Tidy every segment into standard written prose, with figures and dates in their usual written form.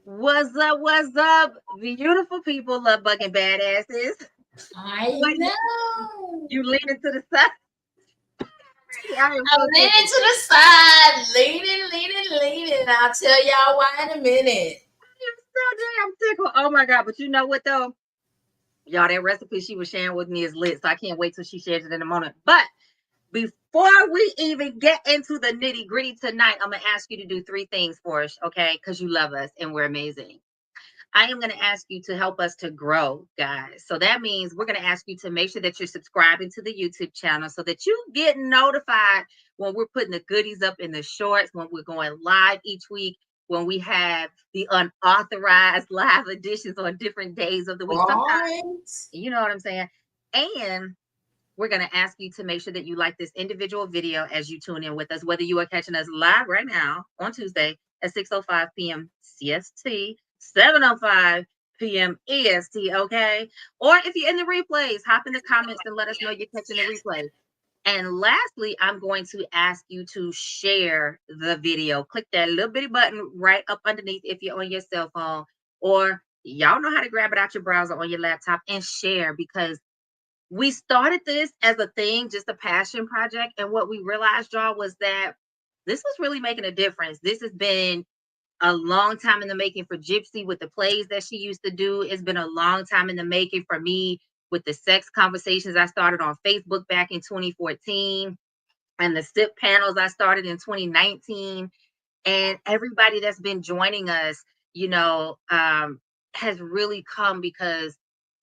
What's up, beautiful people, love bugging badasses. I What know. you leaning to the side? I am I'm so leaning tickled. to the side, leaning. I'll tell y'all why in a minute. I'm so damn tickled. Oh my god! But you know what though, y'all, that recipe she was sharing with me is lit. So I can't wait till she shares it in a moment. But before we even get into the nitty gritty tonight, I'm gonna ask you to do three things for us, okay? Because you love us and we're amazing. I am going to ask you to help us to grow, guys. So that means we're going to ask you to make sure that you're subscribing to the YouTube channel so that you get notified when we're putting the goodies up in the shorts, when we're going live each week, when we have the unauthorized live editions on different days of the week. Sometimes, Right? you know what I'm saying? And we're going to ask you to make sure that you like this individual video as you tune in with us, whether you are catching us live right now on Tuesday at 6:05 p.m. CST, 7:05 p.m. EST, okay? Or if you're in the replays, hop in the comments and let us know you're catching the replay. And lastly, I'm going to ask you to share the video. Click that little bitty button right up underneath if you're on your cell phone, or y'all know how to grab it out your browser on your laptop and share, because we started this as a thing, just a passion project. And what we realized, y'all, was that this was really making a difference. This has been a long time in the making for Gypsy with the plays that she used to do. It's been a long time in the making for me with the sex conversations I started on Facebook back in 2014 and the SIP panels I started in 2019. And everybody that's been joining us, you know, has really come because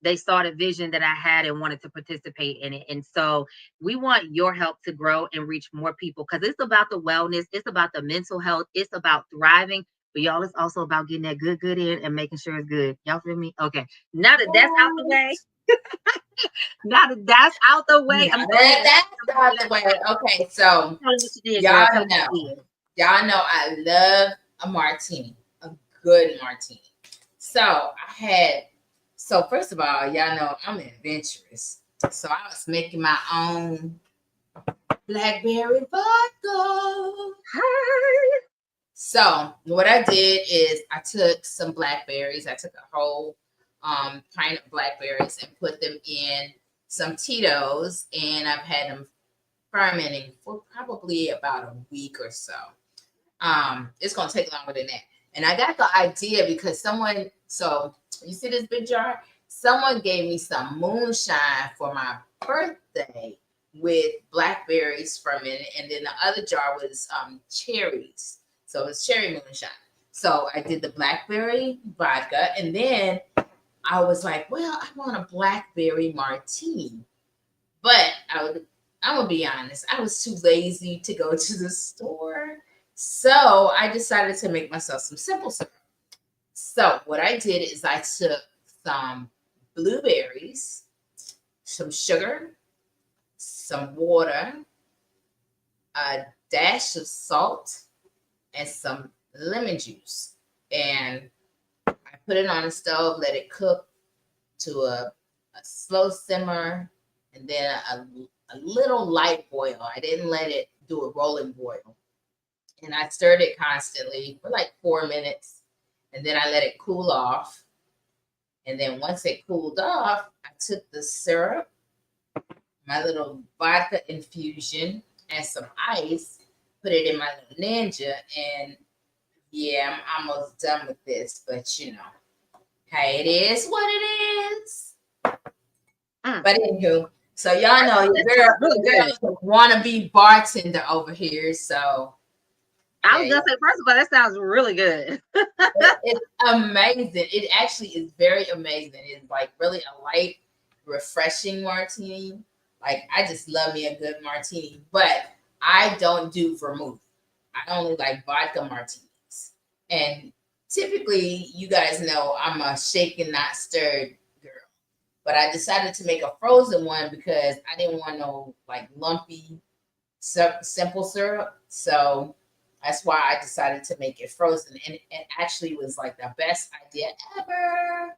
they saw the vision that I had and wanted to participate in it. And so we want your help to grow and reach more people, because it's about the wellness, it's about the mental health, it's about thriving. But y'all, it's also about getting that good in and making sure it's good. Y'all feel me? Okay. Now that that's out the way, Right. now that that's out the way, Now I'm going ahead and that's out the way. Okay, so tell them what you did, girl. y'all Tell them what know, you did. y'all know I love a martini, a good martini. So I had, so first of all, y'all know I'm adventurous. So I was making my own blackberry vodka. Hi. So what I did is I took some blackberries. I took a whole pint of blackberries and put them in some Tito's, and I've had them fermenting for probably about a week or so. It's gonna take longer than that. And I got the idea because someone, so you see this big jar? Someone gave me some moonshine for my birthday with blackberries fermented, and then the other jar was cherries. So it's cherry moonshine. So I did the blackberry vodka, and then I was like, well, I want a blackberry martini. But I'm gonna be honest, I was too lazy to go to the store. So I decided to make myself some simple syrup. So what I did is I took some blueberries, some sugar, some water, a dash of salt, and some lemon juice. And I put it on the stove, let it cook to a slow simmer, and then a little light boil. I didn't let it do a rolling boil. And I stirred it constantly for like 4 minutes. And then I let it cool off. And then once it cooled off, I took the syrup, my little vodka infusion, and some ice, put it in my little ninja, and yeah, I'm almost done with this. But you know, hey, it is what it is. Mm. But anywho, so y'all know That sounds really your good. girl wanna be bartender over here. So I was yeah, gonna say, first of all, that sounds really good. it's amazing. It actually is very amazing. It's like really a light, refreshing martini. Like I just love me a good martini, but I don't do vermouth. I only like vodka martinis. And typically, you guys know I'm a shaken, not stirred girl. But I decided to make a frozen one because I didn't want no like lumpy simple syrup. So that's why I decided to make it frozen. And it actually was like the best idea ever.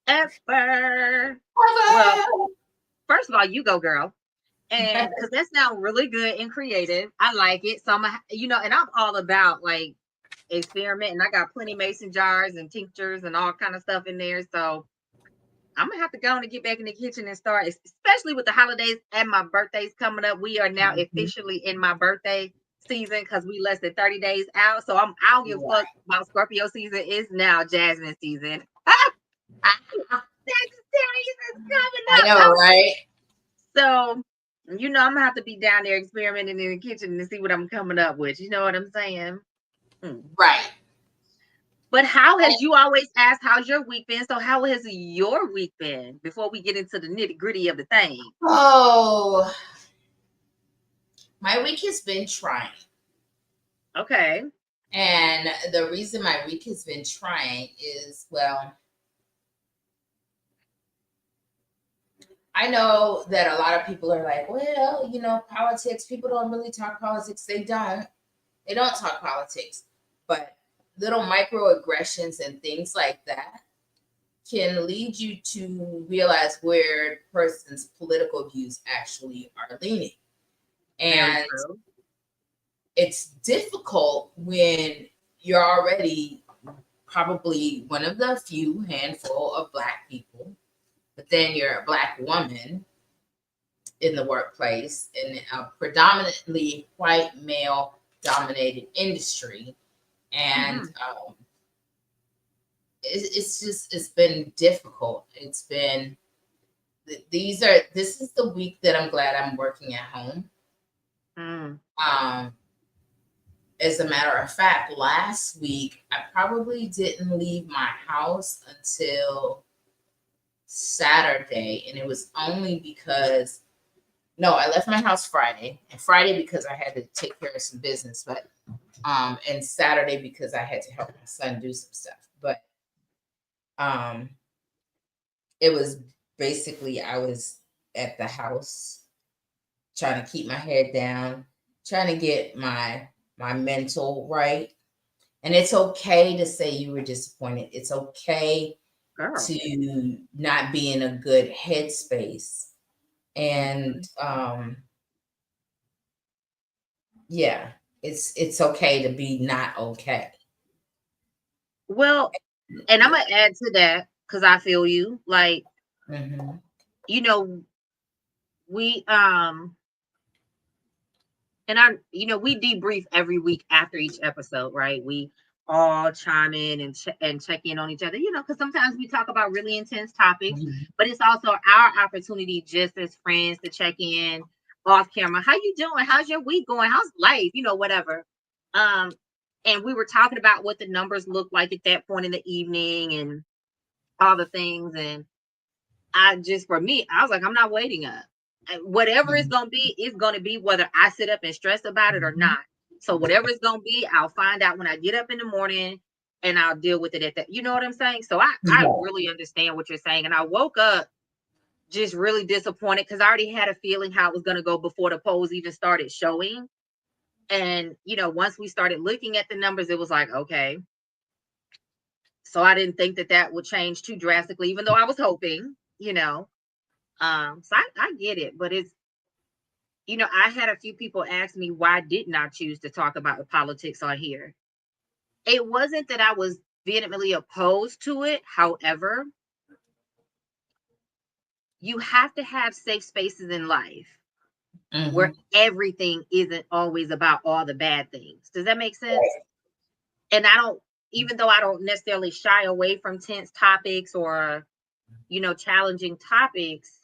Ever. Well, Ever. first of all, you go, girl. And because that sounds really good and creative. I like it. So I'm, and I'm all about like experiment, and I got plenty mason jars and tinctures and all kind of stuff in there. So I'm gonna have to go and get back in the kitchen and start, especially with the holidays and my birthday's coming up. We are now officially in my birthday season because we less than 30 days out. So I don't give a fuck about Scorpio season. It's now Jasmine season. Sagittarius is I coming up. know, right? So, I'm gonna have to be down there experimenting in the kitchen to see what I'm coming up with. You know what I'm saying? Right. But how has you always asked how's your week been? So how has your week been before we get into the nitty gritty of the thing? Oh, my week has been trying. Okay. And the reason my week has been trying is, well, I know that a lot of people are like, well, politics, people don't really talk politics. They don't talk politics, but little microaggressions and things like that can lead you to realize where the person's political views actually are leaning. And it's difficult when you're already probably one of the few handful of Black people, but then you're a Black woman in the workplace in a predominantly white male dominated industry. And it's been difficult. It's been, this is the week that I'm glad I'm working at home. As a matter of fact, last week, I probably didn't leave my house until Saturday. And it was only because, no, I left my house Friday. And Friday because I had to take care of some business. But and Saturday because I had to help my son do some stuff. But it was basically, I was at the house trying to keep my head down, trying to get my mental right. And it's okay to say you were disappointed. It's okay to not be in a good headspace. And yeah, it's okay to be not okay. Well, and I'm gonna add to that because I feel you. Like, we and we debrief every week after each episode, right? We all chime in and check in on each other, because sometimes we talk about really intense topics, but it's also our opportunity just as friends to check in off camera. How you doing? How's your week going? How's life? Whatever. And we were talking about what the numbers look like at that point in the evening and all the things. And for me, I was like, I'm not waiting up. Whatever it's going to be, whether I sit up and stress about it or not. So whatever it's going to be, I'll find out when I get up in the morning and I'll deal with it at that. You know what I'm saying? So I really understand what you're saying. And I woke up just really disappointed because I already had a feeling how it was going to go before the polls even started showing. And, once we started looking at the numbers, it was like, okay. So I didn't think that would change too drastically, even though I was hoping, So I get it, but it's, I had a few people ask me why didn't I choose to talk about the politics on here. It wasn't that I was vehemently opposed to it. However, you have to have safe spaces in life where everything isn't always about all the bad things. Does that make sense? And even though I don't necessarily shy away from tense topics or, challenging topics,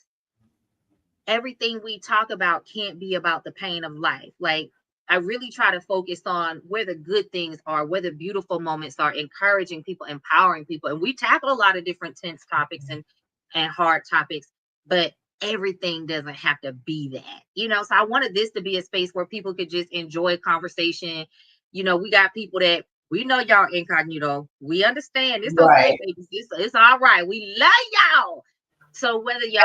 everything we talk about can't be about the pain of life. Like, I really try to focus on where the good things are, where the beautiful moments are, encouraging people, empowering people. And we tackle a lot of different tense topics and hard topics, but everything doesn't have to be that, So I wanted this to be a space where people could just enjoy conversation. We got people that we know y'all incognito. We understand. It's okay, babies. It's all right. We love y'all. So whether y'all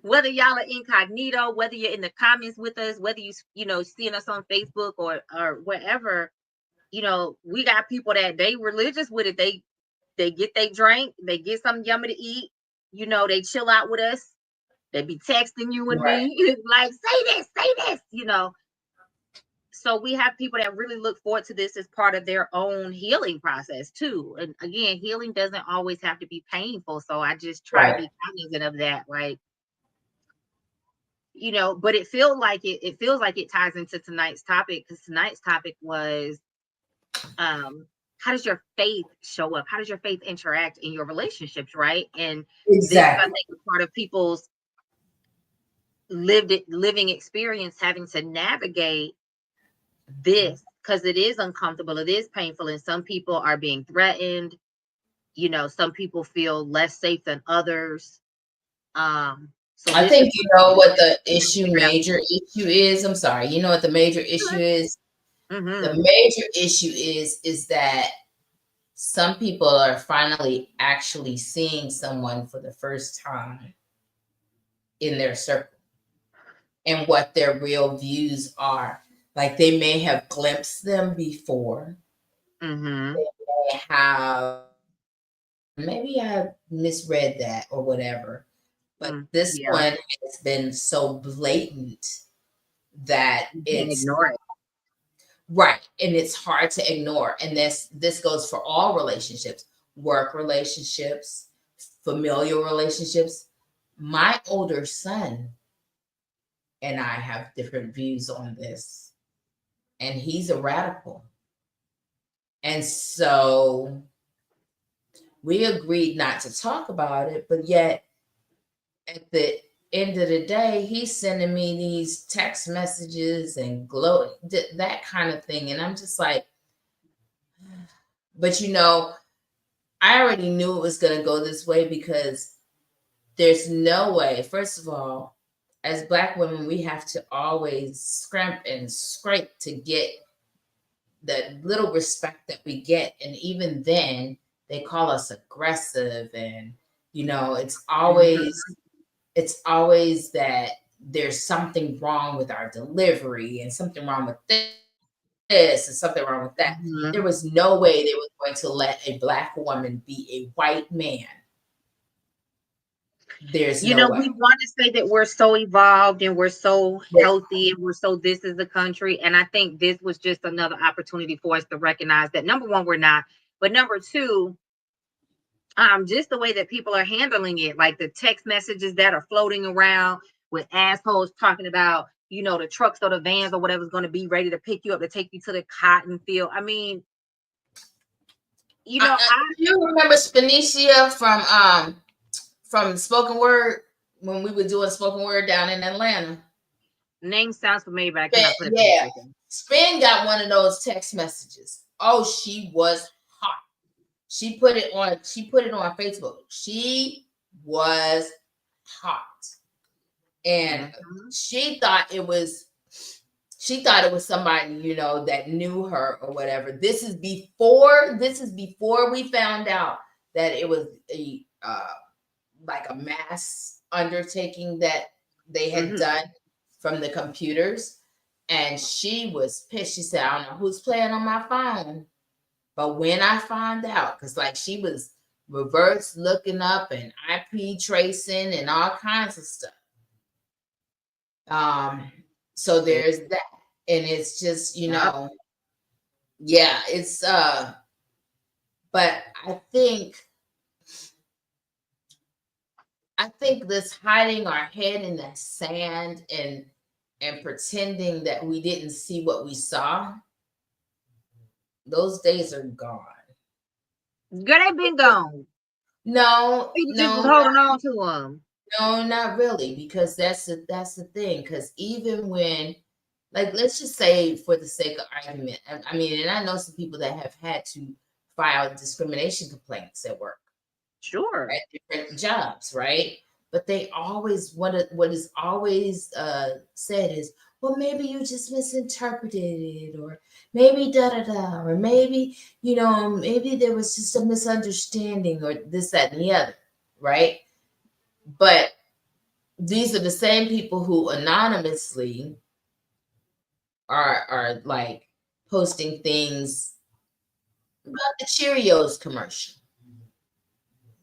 whether y'all are incognito, whether you're in the comments with us, whether seeing us on Facebook or wherever, we got people that they religious with it. They get their drink, they get something yummy to eat, they chill out with us. They be texting you and me like, say this, So we have people that really look forward to this as part of their own healing process too. And again, healing doesn't always have to be painful. So I just try to Right. be cognizant of that. Like, you know, but it feels like it ties into tonight's topic, because tonight's topic was how does your faith show up? How does your faith interact in your relationships, right? And this, I Exactly. think, is part of people's living experience, having to navigate this, because it is uncomfortable, it is painful, and some people are being threatened. You know, some people feel less safe than others. So I this is think you know what the figure out. major issue is. I'm sorry. You know what the major issue is? The Mm-hmm. major issue is that some people are finally actually seeing someone for the first time in their circle and what their real views are. Like they may have glimpsed them before. Mm-hmm. They have maybe I misread that or whatever. But this Yeah, one has been so blatant that you can't it's ignore it. right, and it's hard to ignore. And this goes for all relationships, work relationships, familial relationships. My older son and I have different views on this, and he's a radical. And so we agreed not to talk about it, but yet at the end of the day, he's sending me these text messages and glow that kind of thing. And I'm just like, but you know, I already knew it was going to go this way because there's no way. First of all, as Black women, we have to always scrimp and scrape to get the little respect that we get. And even then, they call us aggressive. And, you know, Mm-hmm. it's always that there's something wrong with our delivery and something wrong with this and something wrong with that. There Mm-hmm. was no way they were going to let a Black woman be a white man. There's You no know, way. we want to say that we're so evolved and we're so Yeah. healthy and we're so this is the country. And I think this was just another opportunity for us to recognize that number one, we're not, but number two, just the way that people are handling it, like the text messages that are floating around with assholes talking about, you know, the trucks or the vans or whatever's going to be ready to pick you up to take you to the cotton field. I mean, you know, You remember Spanicia from Spoken Word when we were doing Spoken Word down in Atlanta? name sounds familiar, but I Spin, cannot put it yeah, together. Spin got one of those text messages. Oh, she was hot. She put it on. She put it on Facebook. She was hot, and Mm-hmm. she thought it was. She thought it was somebody, you know, that knew her or whatever. This is before. This is before we found out that it was a like a mass undertaking that they had Mm-hmm. done from the computers. And she was pissed. She said, I don't know who's playing on my phone. But when I found out, because like she was reverse looking up and IP tracing and all kinds of stuff. Um, so there's that. And it's just, you Yep. know, yeah, it's but I think this hiding our head in the sand and pretending that we didn't see what we saw, those days are gone. Girl, they been gone. No, People just no, was holding on to them. no, not really, because that's the thing. Because even when, like, let's just say for the sake of argument, I mean, and I know some people that have had to file discrimination complaints at work, Sure. at different jobs, right? But they always what is always said is, well, maybe you just misinterpreted it, or maybe da da da, or maybe you know, maybe there was just a misunderstanding, or this, that, and the other, right? But these are the same people who anonymously are like posting things about the Cheerios commercial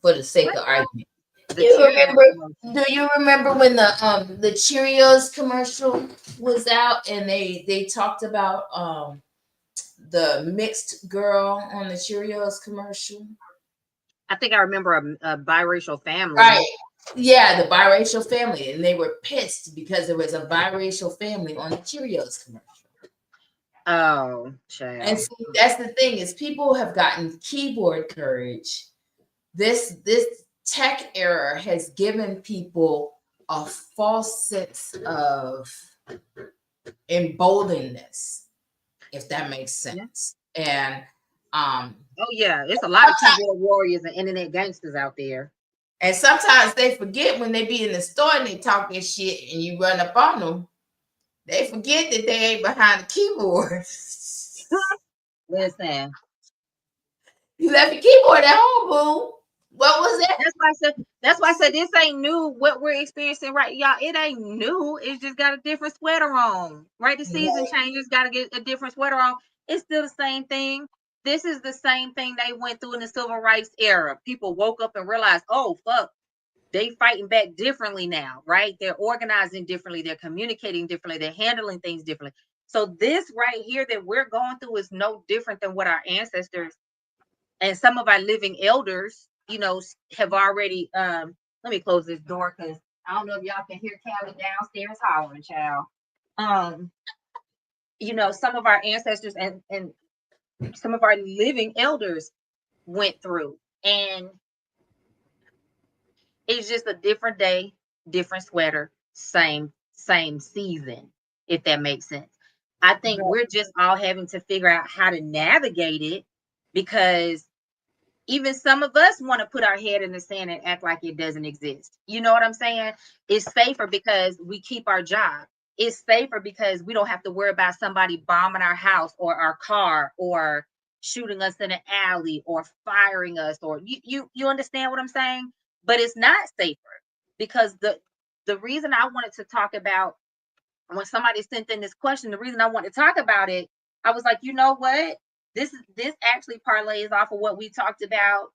for the sake What? of argument. The Cheerios commercial. Do you remember when the Cheerios commercial was out and they talked about the mixed girl on the Cheerios commercial? I think I remember a biracial family. Right. Yeah, the biracial family. And they were pissed because there was a biracial family on the Cheerios commercial. Oh, And child. see, that's the thing is people have gotten keyboard courage. This tech era has given people a false sense of emboldenedness, if that makes Yeah. sense. And um Oh yeah, it's a lot of keyboard warriors and internet gangsters out there. and sometimes they forget when they be in the store and they talk this shit and you run up on them, they forget that they ain't behind the keyboard. Listen, You left your keyboard at home, boo. What was that? that's why I said this ain't new. What we're experiencing right, y'all, it ain't new. It's just got a different sweater on. Right? The season changes, gotta get a different sweater on. It's still the same thing. This is the same thing they went through in the civil rights era. People woke up and realized, oh fuck, they fighting back differently now, right? They're organizing differently, they're communicating differently, they're handling things differently. So this right here that we're going through is no different than what our ancestors and some of our living elders, have already let me close this door because I don't know if y'all can hear Callie downstairs hollering, child. Um, some of our ancestors and some of our living elders went through. And it's just a different day, different sweater, same season, if that makes sense. I think we're just all having to figure out how to navigate it because even some of us want to put our head in the sand and act like it doesn't exist. You know what I'm saying? It's safer because we keep our job. It's safer because we don't have to worry about somebody bombing our house or our car or shooting us in an alley or firing us or you understand what I'm saying? But it's not safer because the reason I wanted to talk about when somebody sent in this question, the reason I want to talk about it, I was like, you know what? This actually parlays off of what we talked about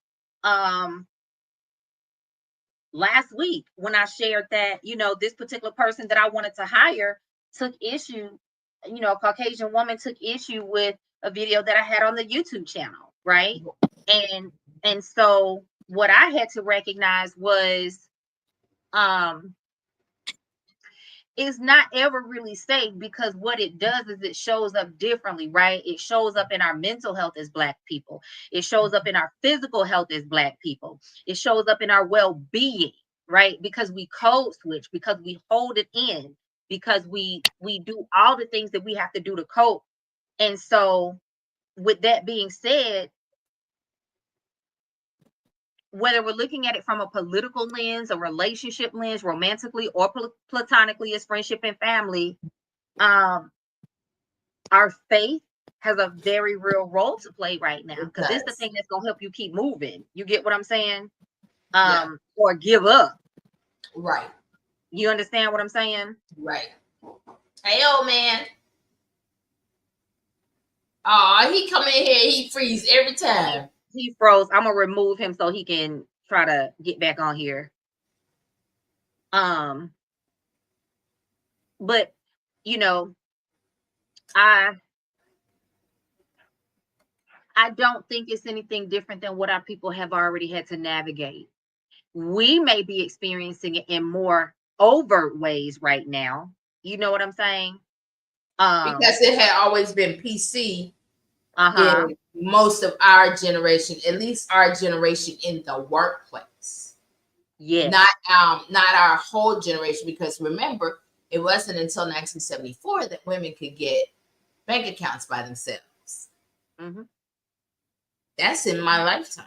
last week when I shared that, this particular person that I wanted to hire took issue, a Caucasian woman took issue with a video that I had on the YouTube channel, right? And so what I had to recognize was is not ever really safe because what it does is it shows up differently, right? It shows up in our mental health as Black people. It shows up in our physical health as Black people. It shows up in our well-being, right? Because we code switch, because we hold it in, because we do all the things that we have to do to cope. And so with that being said, whether we're looking at it from a political lens, a relationship lens, romantically or platonically as friendship and family, our faith has a very real role to play right now because this is the thing that's going to help you keep moving. You get what I'm saying? Or give up. Right. You understand what I'm saying? Right. Hey, old man. Oh, he come in here, he freeze every time. He froze. I'm gonna remove him so he can try to get back on here. But I don't think it's anything different than what our people have already had to navigate. We may be experiencing it in more overt ways right now. You know what I'm saying? Because it had always been PC in most of our generation, at least our generation in the workplace. Yeah. Not our whole generation, because remember, it wasn't until 1974 that women could get bank accounts by themselves. Mm-hmm. That's in my lifetime.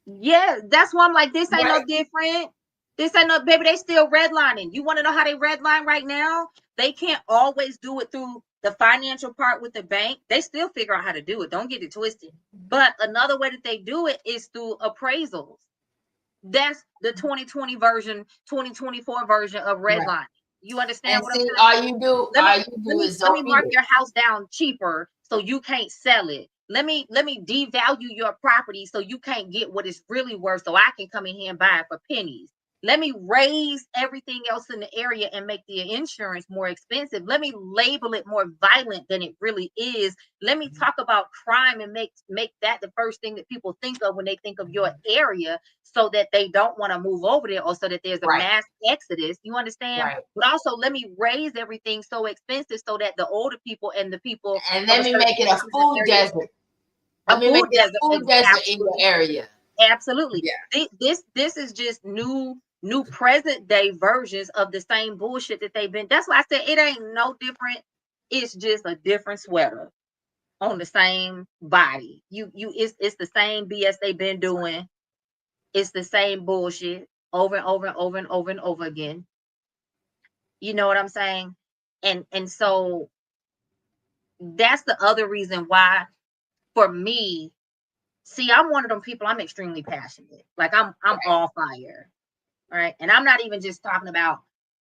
Yeah, that's why I'm like, this ain't no different. This ain't no, baby, they still redlining. You want to know how they redline right now? They can't always do it through the financial part with the bank. They still figure out how to do it. Don't get it twisted. But another way that they do it is through appraisals. That's the 2020 version, 2024 version of redlining. Right. You understand what I'm saying? All you do is let me mark your house down cheaper so you can't sell it. Let me devalue your property so you can't get what it's really worth so I can come in here and buy it for pennies. Let me raise everything else in the area and make the insurance more expensive. Let me label it more violent than it really is. Let me talk about crime and make that the first thing that people think of when they think of your area, so that they don't want to move over there, or so that there's a Right. mass exodus. You understand? Right. But also let me raise everything so expensive so that the older people and the people And of let a me certain make it a income in the food area, desert. a Let me make food it a desert. food desert in your Absolutely. area. Absolutely. Yeah. This is just new present day versions of the same bullshit that they've been. That's why I said it ain't no different. It's just a different sweater on the same body. It's the same BS they've been doing. It's the same bullshit over and over and over and over and over again. You know what I'm saying? And so that's the other reason why, for me, see, I'm one of them people, I'm extremely passionate. Like I'm Right. all fire. Right. And I'm not even just talking about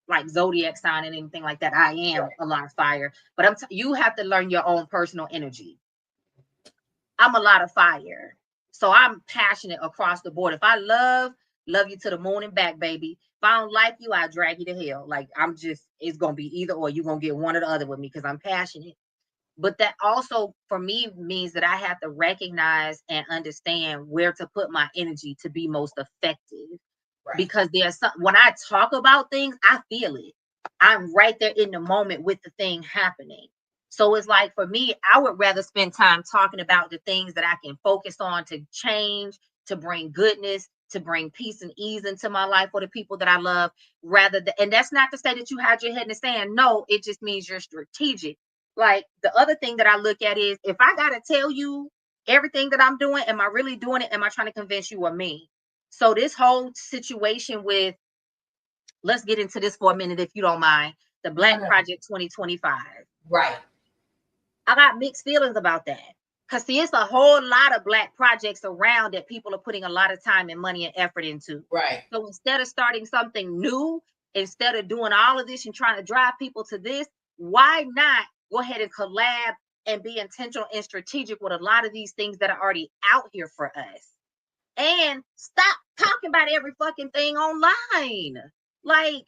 like zodiac sign and anything like that. I am Right. a lot of fire, but you have to learn your own personal energy. I'm a lot of fire. So I'm passionate across the board. If I love you to the moon and back, baby. If I don't like you, I drag you to hell. Like it's gonna be either or. You're gonna get one or the other with me because I'm passionate. But that also for me means that I have to recognize and understand where to put my energy to be most effective, Right. because there's some, when I talk about things, I feel it. I'm right there in the moment with the thing happening. So it's like for me, I would rather spend time talking about the things that I can focus on to change, to bring goodness, to bring peace and ease into my life for the people that I love, rather than, and that's not to say that you had your head in the sand. No, it just means you're strategic. Like the other thing that I look at is, if I gotta tell you everything that I'm doing, am I really doing it? Am I trying to convince you of me? So this whole situation with, let's get into this for a minute if you don't mind, the No, Black no. Project 2025. Right. I got mixed feelings about that. Cause see, it's a whole lot of Black projects around that people are putting a lot of time and money and effort into. Right. So instead of starting something new, instead of doing all of this and trying to drive people to this, why not go ahead and collab and be intentional and strategic with a lot of these things that are already out here for us? And stop talking about every fucking thing online. Like,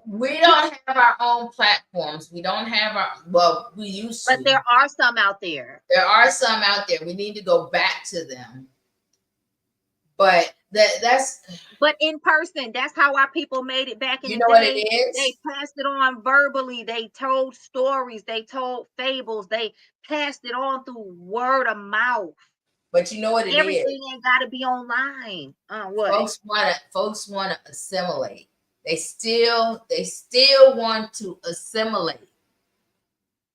We don't have our own platforms. We don't have our, well, we used but to. there are some out there. There are some out there. We need to go back to them. But that's, But in person, that's how our people made it back in you the know what it day. They is? passed it on verbally. They told stories. They told fables. They passed it on through word of mouth. But you know what it is? Everything ain't got to be online. What? Folks wanna assimilate. They still want to assimilate.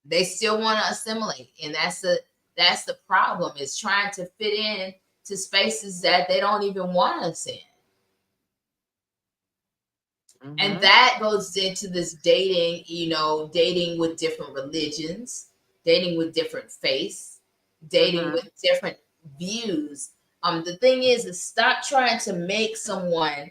They still want to assimilate. And that's the problem, is trying to fit in to spaces that they don't even want us in. And Mm-hmm. that goes into this dating, dating with different religions, dating with different faiths, dating Mm-hmm. with different views. The thing is stop trying to make someone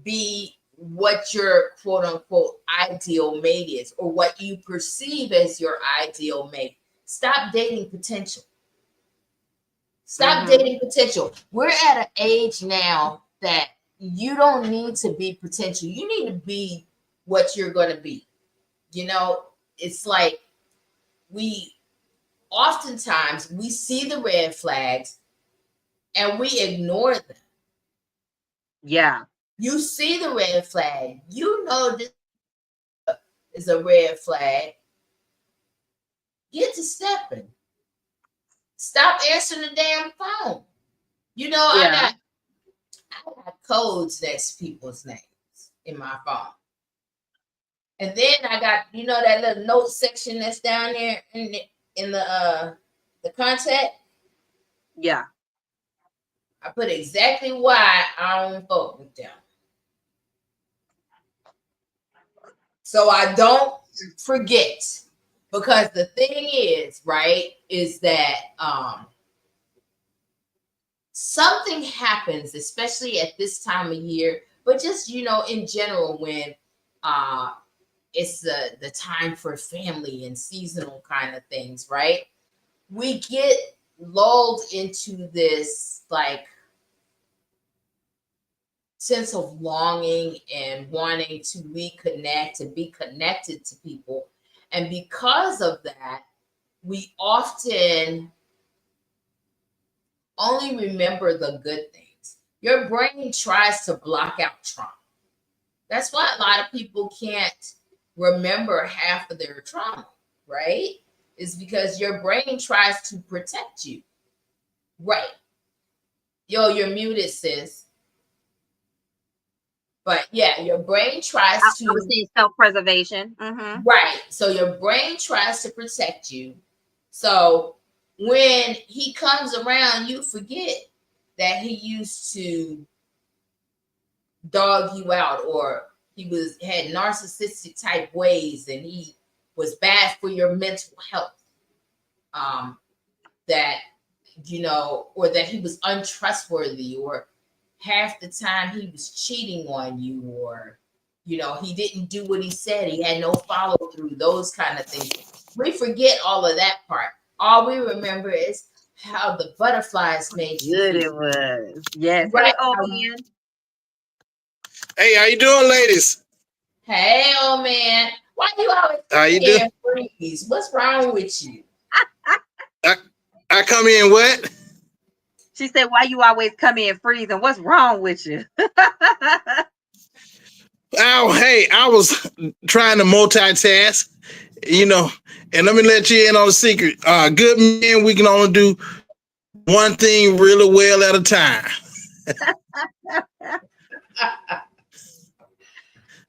be what your quote unquote ideal mate is, or what you perceive as your ideal mate. Stop dating potential. Stop Mm-hmm. dating potential. We're at an age now that you don't need to be potential. You need to be what you're going to be. It's like we oftentimes we see the red flags and we ignore them. Yeah. You see the red flag. You know this is a red flag. Get to stepping. Stop answering the damn phone. I Yeah. got codes next to people's names in my phone. And then I got, that little note section that's down there in the contact. Yeah. I put exactly why I don't fuck with them. So I don't forget. Because the thing is, right, is that something happens, especially at this time of year, but just in general, when it's the time for family and seasonal kind of things, right? We get lulled into this, like, sense of longing and wanting to reconnect and be connected to people. And because of that, we often only remember the good things. Your brain tries to block out trauma. That's why a lot of people can't remember half of their trauma, right? Is because your brain tries to protect you. Right. Yo, you're muted, sis. But yeah, your brain tries I was to, saying self-preservation. Mm-hmm. right. So your brain tries to protect you. So when he comes around, you forget that he used to dog you out, or he had narcissistic type ways, and he was bad for your mental health. That or that he was untrustworthy, or half the time he was cheating on you, or he didn't do what he said, he had no follow through, those kind of things. We forget all of that part. All we remember is how the butterflies made you Good feel. it was. Yes. Right. Hey, old man. Hey, how you doing, ladies? Hey, old man. Why you always How you doing? freeze? What's wrong with you? I come in what? She said, why you always come in freezing? What's wrong with you? Oh, hey, I was trying to multitask, and let me let you in on a secret. Good men, we can only do one thing really well at a time.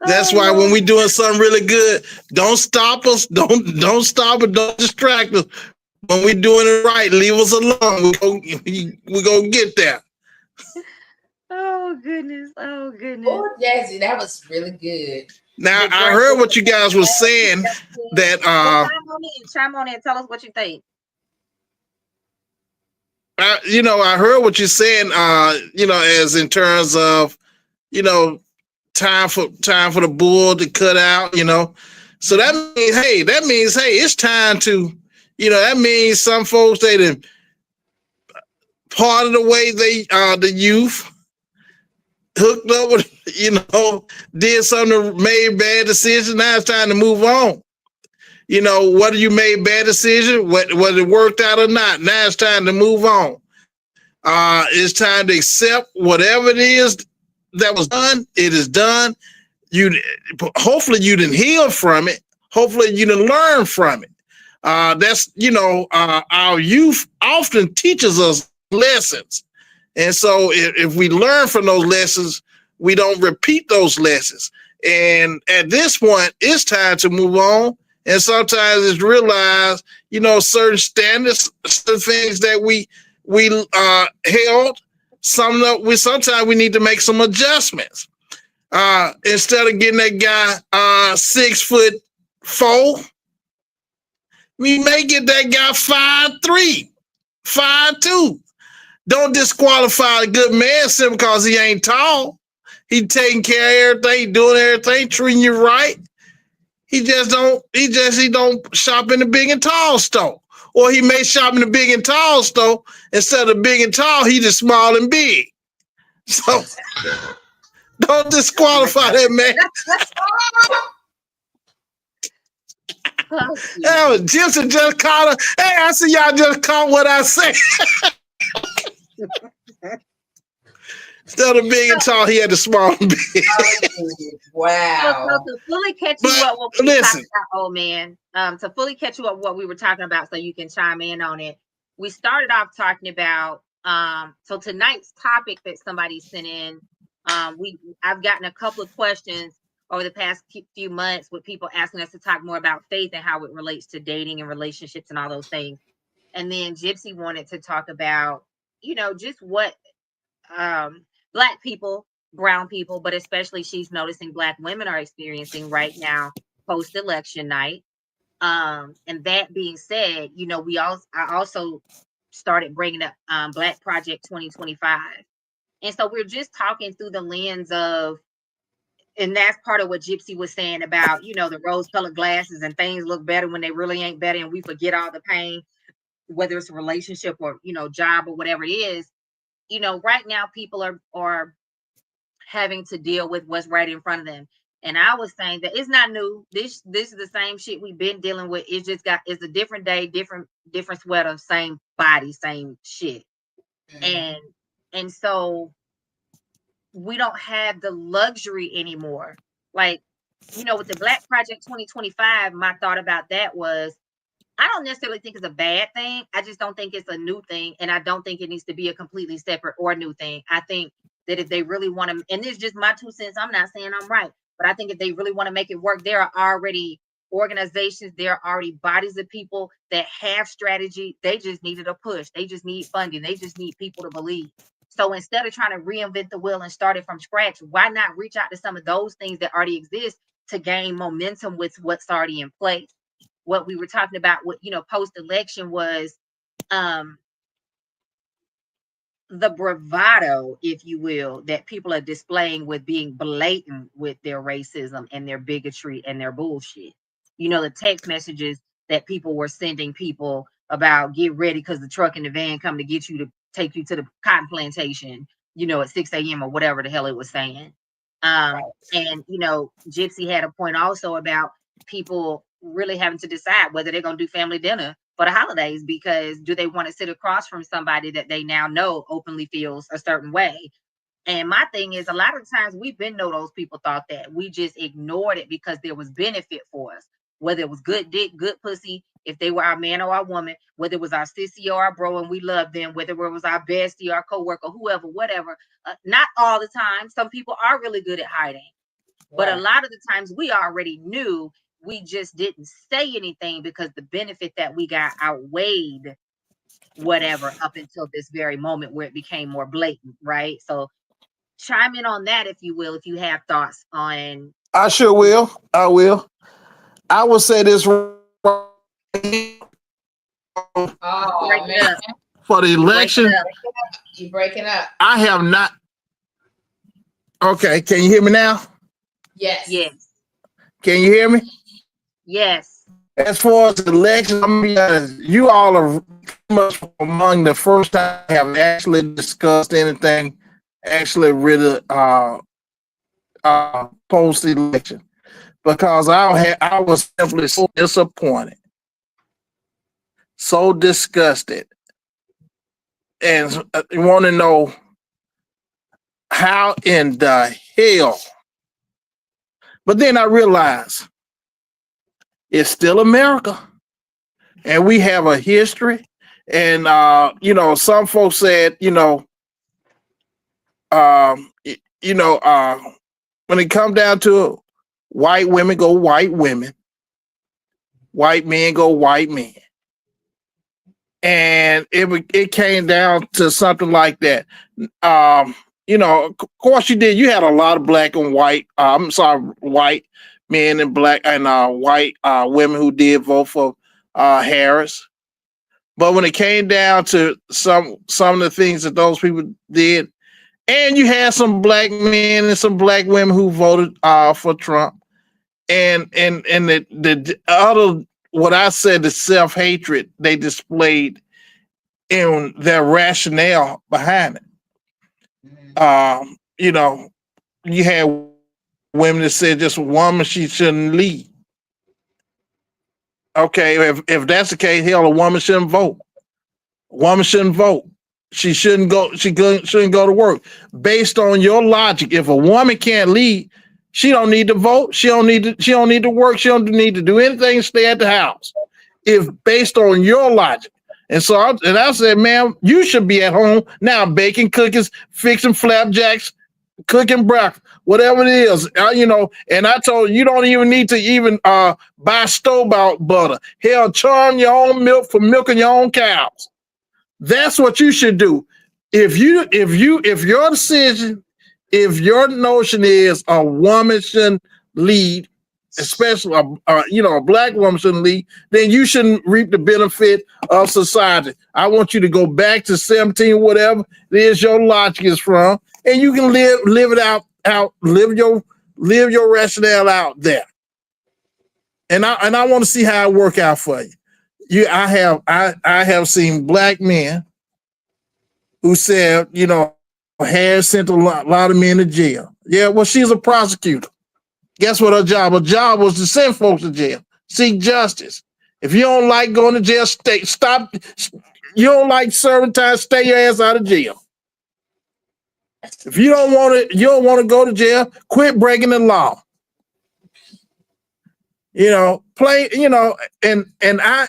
That's why when we doing something really good, don't stop us. Don't stop us. Don't distract us. When we doing it right, leave us alone. We go get there. Oh goodness. Oh goodness. Oh, Jazzy, that was really good. Now I heard what you guys were saying that chime on in and tell us what you think. I heard what you're saying, as in terms of, time for the bull to cut out, So that means, hey, it's time to, that means some folks, they done part of the way the youth hooked up with, did something, made bad decisions. Now it's time to move on. Whether you made bad decisions, whether it worked out or not, now it's time to move on. It's time to accept whatever it is that was done. It is done. Hopefully you didn't heal from it. Hopefully you didn't learn from it. That's our youth often teaches us lessons, and so if we learn from those lessons, we don't repeat those lessons. And at this point, it's time to move on. And sometimes it's realized, certain standards, certain things that we held. Sometimes we need to make some adjustments. Instead of getting that guy 6'4", we may get that guy 5'3", 5'2". Don't disqualify a good man simply because he ain't tall. He taking care of everything, doing everything, treating you right. He don't shop in the big and tall store. Or he may shop in the big and tall store. Instead of big and tall, he just small and big. So don't disqualify that man. That was Gypsy just caught her. Hey, I see y'all just caught what I said. Instead of big and tall, he had the small and big. Wow. So to fully catch you up what we were talking about, old man, to fully catch you up what we were talking about so you can chime in on it. We started off talking about so tonight's topic that somebody sent in, I've gotten a couple of questions over the past few months with people asking us to talk more about faith and how it relates to dating and relationships and all those things. And then Gypsy wanted to talk about, just what Black people, brown people, but especially she's noticing Black women are experiencing right now post-election night. And that being said, I also started bringing up Black Project 2025. And so we're just talking through the lens of, and that's part of what Gypsy was saying about, the rose-colored glasses and things look better when they really ain't better, and we forget all the pain, whether it's a relationship or, job or whatever it is. Right now people are having to deal with what's right in front of them. And I was saying that it's not new. This is the same shit we've been dealing with. It's a different day, different sweater, same body, same shit. Mhm. And so we don't have the luxury anymore. Like, with the Black Project 2025, my thought about that was I don't necessarily think it's a bad thing. I just don't think it's a new thing. And I don't think it needs to be a completely separate or new thing. I think that if they really want to, and this is just my 2 cents, I'm not saying I'm right, but I think if they really want to make it work, there are already organizations, there are already bodies of people that have strategy. They just needed a push. They just need funding. They just need people to believe. So instead of trying to reinvent the wheel and start it from scratch, why not reach out to some of those things that already exist to gain momentum with what's already in place? What we were talking about with post election was the bravado, if you will, that people are displaying with being blatant with their racism and their bigotry and their bullshit. The text messages that people were sending people about get ready because the truck and the van come to get you to take you to the cotton plantation, at 6 a.m. or whatever the hell it was saying. Right. And Gypsy had a point also about people really having to decide whether they're going to do family dinner for the holidays, because do they want to sit across from somebody that they now know openly feels a certain way? And my thing is, a lot of times we've been know those people thought that. We just ignored it because there was benefit for us, whether it was good dick, good pussy, if they were our man or our woman, whether it was our sissy or our bro and we loved them, whether it was our bestie, our coworker, whoever, whatever. Not all the time. Some people are really good at hiding. But a Right. lot of the times we already knew, we just didn't say anything because the benefit that we got outweighed whatever up until this very moment where it became more blatant, right? So chime in on that if you will, if you have thoughts on. I sure will. I will. I will say this Oh Breaking man, up. for the You're breaking election. up. you breaking up? I have not. Okay, can you hear me now? Yes. Yes. Can you hear me? Yes. As far as the election, I'm be honest, you all are much among the first time I have actually discussed anything actually really post election, because I was simply so disappointed, so disgusted, and want to know how in the hell. But then I realized it's still America, and we have a history. And some folks said, um, when it come down to it, white women go white women, white men go white men, and it came down to something like that. Of course you did. You had a lot of black and white. I'm sorry, white men and black and white women who did vote for Harris. But when it came down to some of the things that those people did, and you had some black men and some black women who voted for Trump, and the other, what I said, the self-hatred they displayed in their rationale behind it. Mhm. You had women that said just a woman, she shouldn't lead. Okay, if that's the case, hell, a woman shouldn't vote. A woman shouldn't vote. She shouldn't go. Shouldn't go to work. Based on your logic, if a woman can't lead, she don't need to vote. She don't need to. She don't need to work. She don't need to do anything. Stay at the house. If based on your logic, and so I said, ma'am, you should be at home now, baking cookies, fixing flapjacks, cooking breakfast, whatever it is, And I told you don't even need to even buy store-bought butter. Hell, churn your own milk for milking your own cows. That's what you should do. If your decision, if your notion is a woman shouldn't lead, especially a black woman shouldn't lead, then you shouldn't reap the benefit of society. I want you to go back to 17, whatever it is your logic is from, and you can live it out, live your rationale out there. And I want to see how it work out for you. I have seen black men who said, Harris sent a lot of men to jail. Yeah, well, she's a prosecutor. Guess what her job? Her job was to send folks to jail, seek justice. If you don't like going to jail, stop. You don't like serving time, stay your ass out of jail. If you don't want to go to jail, quit breaking the law. And I,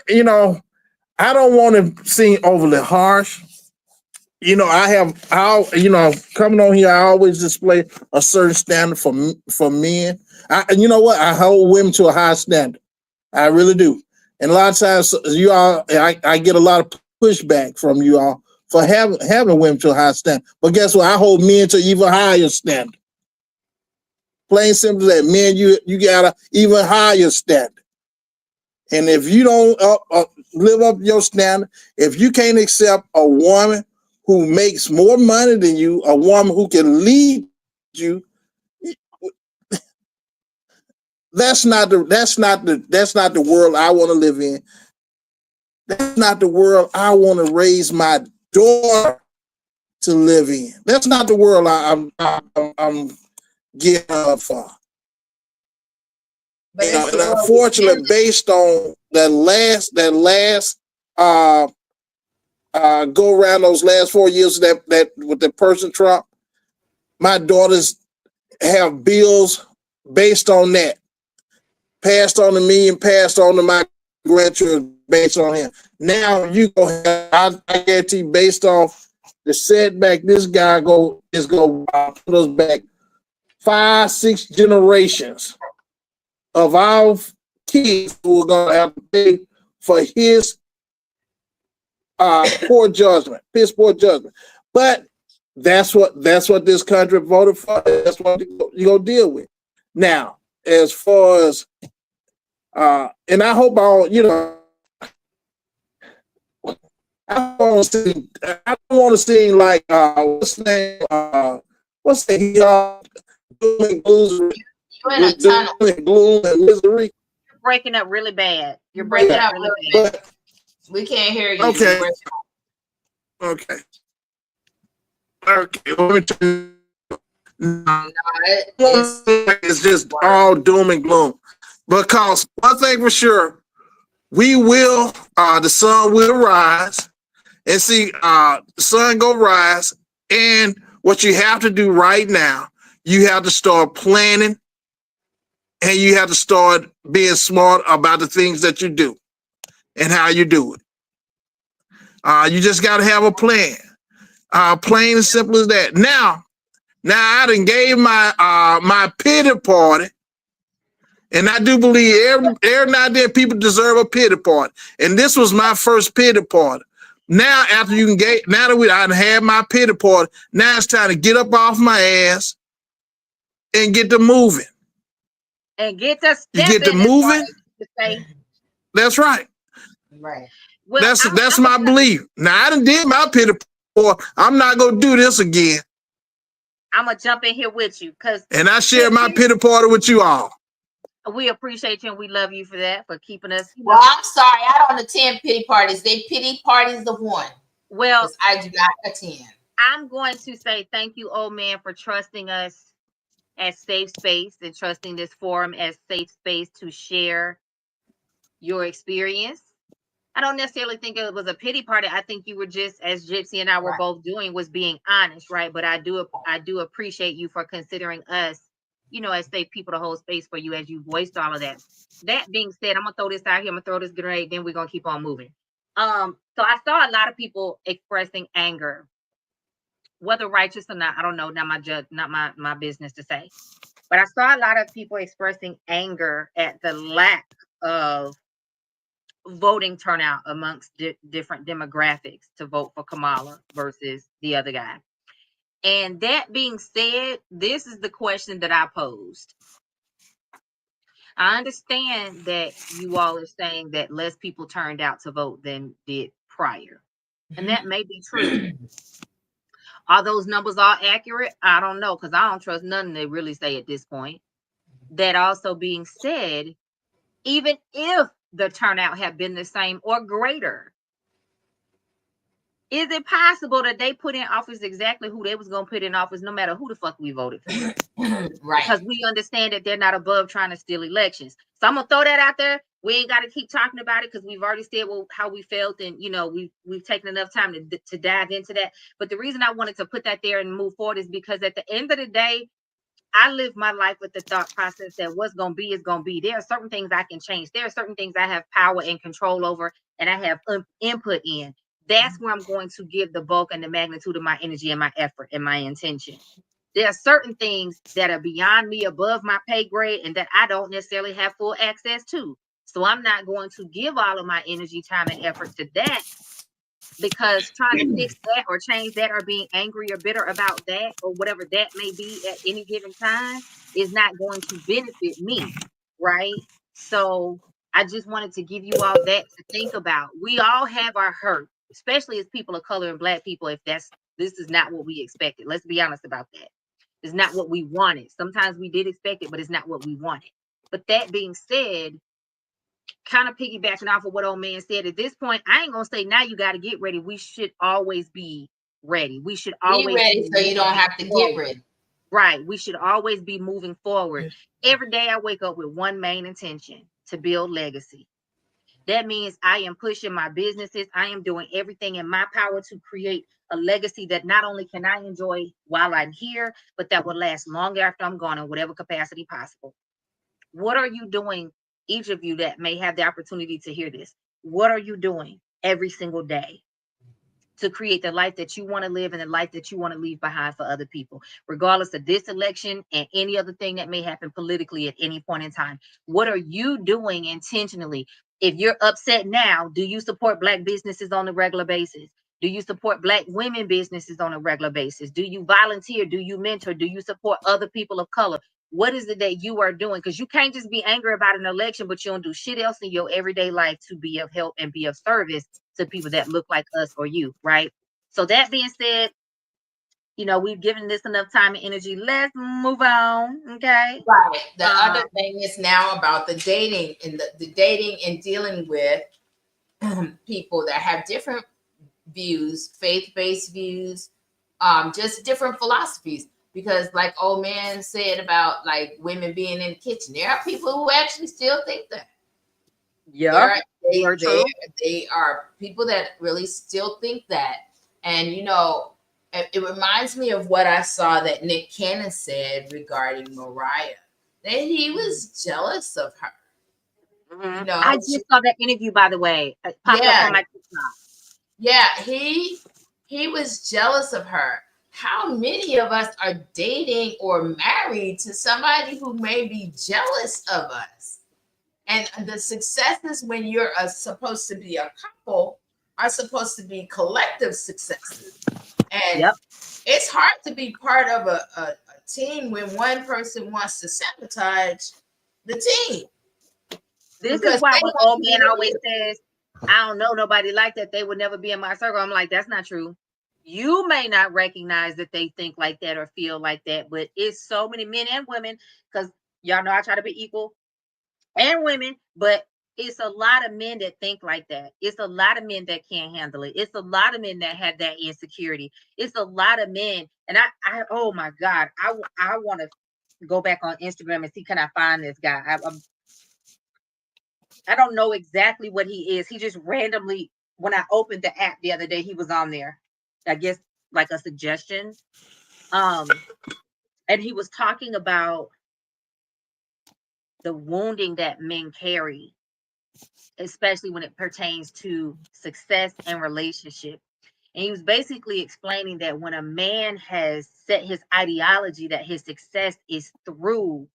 I don't want to seem overly harsh. Coming on here, I always display a certain standard for men. You know what? I hold women to a high standard. I really do. And a lot of times, I get a lot of pushback from you all for having women to a high standard. But guess what? I hold men to even higher standard. Plain simple that men, you got a even higher standard. And if you don't live up to your standard, if you can't accept a woman who makes more money than you, a woman who can lead you, that's not the world I want to live in. That's not the world I want to raise my daughter to live in. That's not the world I'm getting up for. But and unfortunately, based on that last go around those last 4 years that with the person Trump, my daughters have bills based on that, passed on to me and passed on to my grandchildren based on him. Now you go have, I guarantee, based off the setback, this guy is going to put us back 5-6 generations of our kids who are going to have to pay for his poor judgment, piss poor judgment. But that's what this country voted for. That's what you're going to deal with. Now, as far as, and I hope I don't want to seem like, what's the name? What's the doom and gloom, you're in a tunnel. Gloom and misery. You're breaking up really bad. You're breaking up really bad. But, we can't hear you. Okay. Okay. Let me tell you. It's just all doom and gloom. Because one thing for sure, the sun will rise. And see, the sun go rise. And what you have to do right now, you have to start planning. And you have to start being smart about the things that you do and how you do it. You just got to have a plan. Plain and simple as that. Now I done gave my pity party, and I do believe every now and then people deserve a pity party. And this was my first pity party. Now now that I had my pity party, now it's time to get up off my ass and get to moving. And get to you get to moving. That's right. Right. Well, that's my belief. Now I done did my pity party. I'm not gonna do this again. I'm gonna jump in here with you and I share my pity party with you all. We appreciate you and we love you for that, for keeping us. Well, I'm sorry, I don't attend pity parties. They pity parties the one. Well, I do not attend. I'm going to say thank you, old man, for trusting us as safe space and trusting this forum as safe space to share your experience. I don't necessarily think it was a pity party. I think you were just, as Gypsy and I were both doing, was being honest, right? But I do appreciate you for considering us, as safe people to hold space for you as you voiced all of that. That being said, I'm gonna throw this out here. I'm gonna throw this grenade. Then we're gonna keep on moving. So I saw a lot of people expressing anger, whether righteous or not. I don't know. Not my business to say. But I saw a lot of people expressing anger at the lack of voting turnout amongst different demographics to vote for Kamala versus the other guy. And that being said, this is the question that I posed. I understand that you all are saying that less people turned out to vote than did prior. And that may be true. Are those numbers all accurate? I don't know, because I don't trust nothing they really say at this point. That also being said, even if the turnout had been the same or greater, is it possible that they put in office exactly who they was going to put in office no matter who the fuck we voted for? Right. because we understand that they're not above trying to steal elections. So I'm gonna throw that out there. We ain't got to keep talking about it because we've already said how we felt, and we've taken enough time to dive into that. But the reason I wanted to put that there and move forward is because at the end of the day, I live my life with the thought process that what's going to be is going to be. There are certain things I can change. There are certain things I have power and control over, and I have input in. That's where I'm going to give the bulk and the magnitude of my energy and my effort and my intention. There are certain things that are beyond me, above my pay grade, and that I don't necessarily have full access to. So I'm not going to give all of my energy, time, and effort to that, because trying to fix that or change that or being angry or bitter about that or whatever that may be at any given time is not going to benefit me, right? So I just wanted to give you all that to think about. We all have our hurt, especially as people of color and Black people. If this is not what we expected, let's be honest about that. It's not what we wanted. Sometimes we did expect it, but it's not what we wanted. But that being said, kind of piggybacking off of what old man said, at this point, I ain't gonna say now you got to get ready. We should always be ready. We should always be ready so you don't have to get ready. Right. We should always be moving forward. Every day I wake up with one main intention: to build legacy. That means I am pushing my businesses. I am doing everything in my power to create a legacy that not only can I enjoy while I'm here, but that will last long after I'm gone in whatever capacity possible. What are you doing, each of you that may have the opportunity to hear this? What are you doing every single day to create the life that you want to live and the life that you want to leave behind for other people, regardless of this election and any other thing that may happen politically at any point in time? What are you doing intentionally? If you're upset now, do you support Black businesses on a regular basis? Do you support Black women businesses on a regular basis? Do you volunteer? Do you mentor? Do you support other people of color? What is it that you are doing? Because you can't just be angry about an election, but you don't do shit else in your everyday life to be of help and be of service to people that look like us or you, right? So that being said, we've given this enough time and energy. Let's move on, okay? Right. The other thing is now about the dating and the dating and dealing with people that have different views, faith-based views, just different philosophies. Because like old man said about like women being in the kitchen, there are people who actually still think that. Yeah, they are people that really still think that. And it reminds me of what I saw that Nick Cannon said regarding Mariah, that he was jealous of her. Mm-hmm. I just saw that interview, by the way. It popped up on my TikTok. Yeah, he was jealous of her. How many of us are dating or married to somebody who may be jealous of us? And the successes when you're supposed to be a couple are supposed to be collective successes. And it's hard to be part of a team when one person wants to sabotage the team. This is why when old man always says, I don't know nobody like that, they would never be in my circle. I'm like, that's not true. You may not recognize that they think like that or feel like that, but it's so many men and women, because y'all know I try to be equal, and women, but it's a lot of men that think like that. It's a lot of men that can't handle it. It's a lot of men that have that insecurity. It's a lot of men. And I oh my God, I want to go back on Instagram and see, can I find this guy? I don't know exactly what he is. He just randomly, when I opened the app the other day, he was on there. I guess like a suggestion. And he was talking about the wounding that men carry, especially when it pertains to success and relationship. And he was basically explaining that when a man has set his ideology that his success is through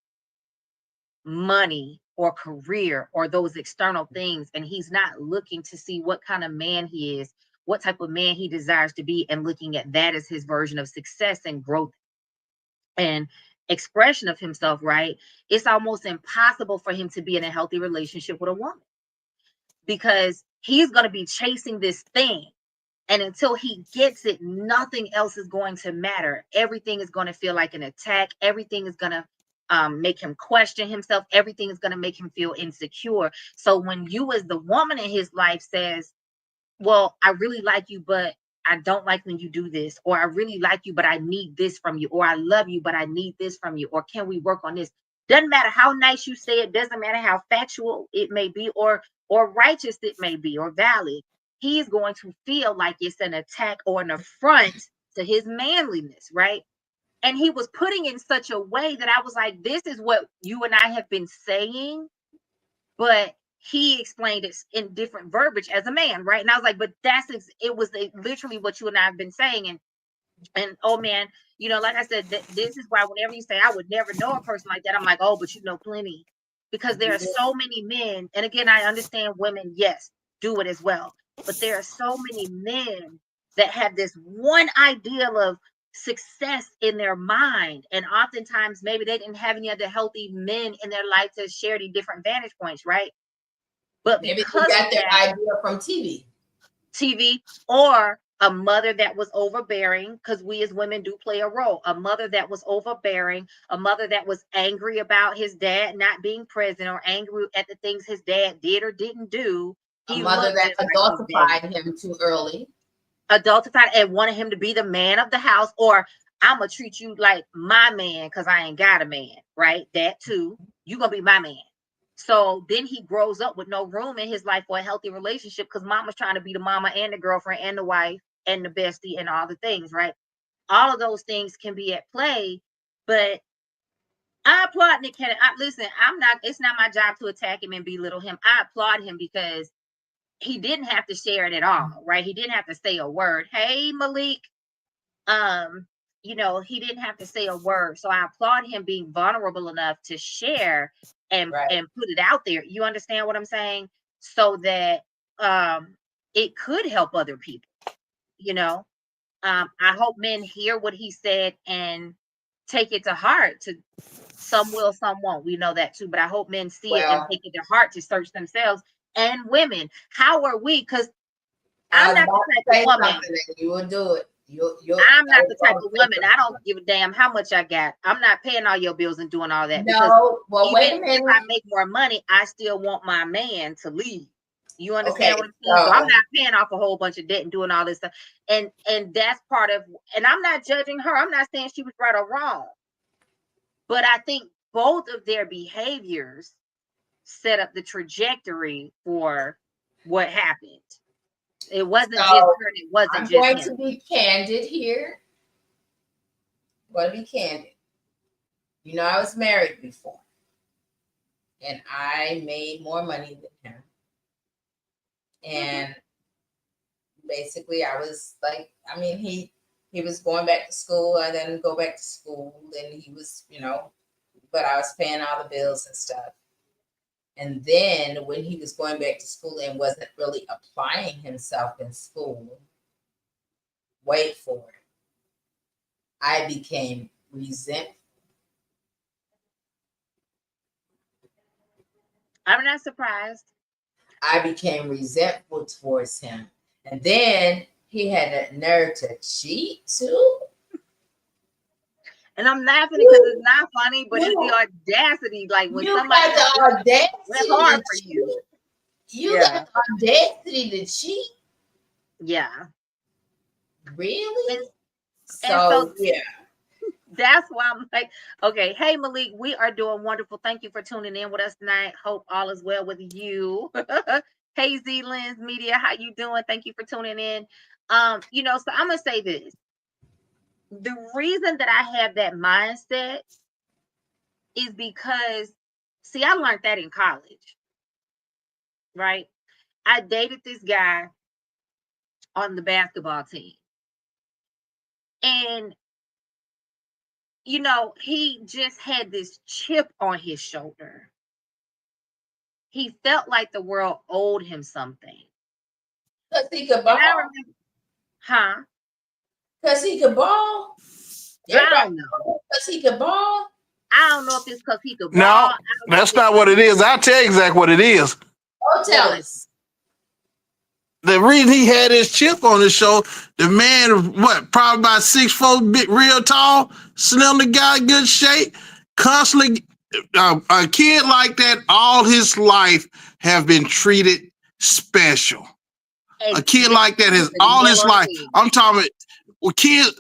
money or career or those external things, and he's not looking to see what kind of man he is, what type of man he desires to be, and looking at that as his version of success and growth and expression of himself, right? It's almost impossible for him to be in a healthy relationship with a woman, because he's going to be chasing this thing. And until he gets it, nothing else is going to matter. Everything is going to feel like an attack. Everything is going to make him question himself. Everything is going to make him feel insecure. So when you as the woman in his life says, well, I really like you, but I don't like when you do this, or I really like you, but I need this from you, or I love you, but I need this from you, or can we work on this? Doesn't matter how nice you say it, doesn't matter how factual it may be, or righteous it may be, or valid. He's going to feel like it's an attack or an affront to his manliness, right? And he was putting in such a way that I was like, this is what you and I have been saying, but he explained it in different verbiage as a man, right? And I was like, but it was literally what you and I have been saying. And oh man, you know, like I said, this is why whenever you say I would never know a person like that, I'm like, oh, but you know plenty, because there are so many men. And again, I understand women, yes, do it as well, but there are so many men that have this one ideal of success in their mind, and oftentimes maybe they didn't have any other healthy men in their life to share any different vantage points, right? But Maybe because they got of their that, idea from TV, or a mother that was overbearing, because we as women do play a role. A mother that was overbearing, a mother that was angry about his dad not being present, or angry at the things his dad did or didn't do. A He mother looked that just like his dad. adultified him too early. Adultified and wanted him to be the man of the house, or I'm gonna treat you like my man because I ain't got a man, right? That too. You gonna be my man. So then he grows up with no room in his life for a healthy relationship, because mama's trying to be the mama and the girlfriend and the wife and the bestie and all the things, right? All of those things can be at play, but I applaud Nick Cannon. Listen, it's not my job to attack him and belittle him. I applaud him because he didn't have to share it at all, right? He didn't have to say a word. Hey, Malik. You know, he didn't have to say a word. So I applaud him being vulnerable enough to share and put it out there. You understand what I'm saying? So that it could help other people, you know. I hope men hear what he said and take it to heart. Some will, some won't. We know that too. But I hope men see it and take it to heart to search themselves. And women, how are we? Because I'm not the type of woman. You will do it. I'm not the type of woman. I don't give a damn how much I got. I'm not paying all your bills and doing all that. No, well, wait a minute. If I make more money, I still want my man to leave. You understand what I'm saying? So I'm not paying off a whole bunch of debt and doing all this stuff. And that's part of, and I'm not judging her. I'm not saying she was right or wrong. But I think both of their behaviors set up the trajectory for what happened. It wasn't just her. It wasn't just him. I'm going to be candid here. I'm going to be candid. You know, I was married before, and I made more money than him. And basically, I was like, I mean, he was going back to school. I didn't go back to school, and he was, you know, but I was paying all the bills and stuff. And then when he was going back to school and wasn't really applying himself in school, wait for it, I became resentful. I'm not surprised. I became resentful towards him. And then he had that nerve to cheat too. And I'm laughing because it's not funny, but it's the audacity. Like when somebody got the audacity, it's hard for you. You got the audacity to cheat. Yeah. Really? And so yeah. That's why I'm like, okay, hey Malik, we are doing wonderful. Thank you for tuning in with us tonight. Hope all is well with you. Hey Z Lens Media, how you doing? Thank you for tuning in. You know, so I'm gonna say this. The reason that I have that mindset is because, see, I learned that in college, right? I dated this guy on the basketball team. And, you know, he just had this chip on his shoulder. He felt like the world owed him something. Because he could ball. Because he could ball. I don't know. Because he could ball. I don't know if it's because he could ball. No, that's not what it is. I'll tell you exactly what it is. Oh, tell us. The reason he had his chip on his shoulder, the man, probably about 6'4", big, real tall, slender guy, good shape, constantly, a kid like that all his life have been treated special. A kid like that has all his life. I'm talking about, well, kid,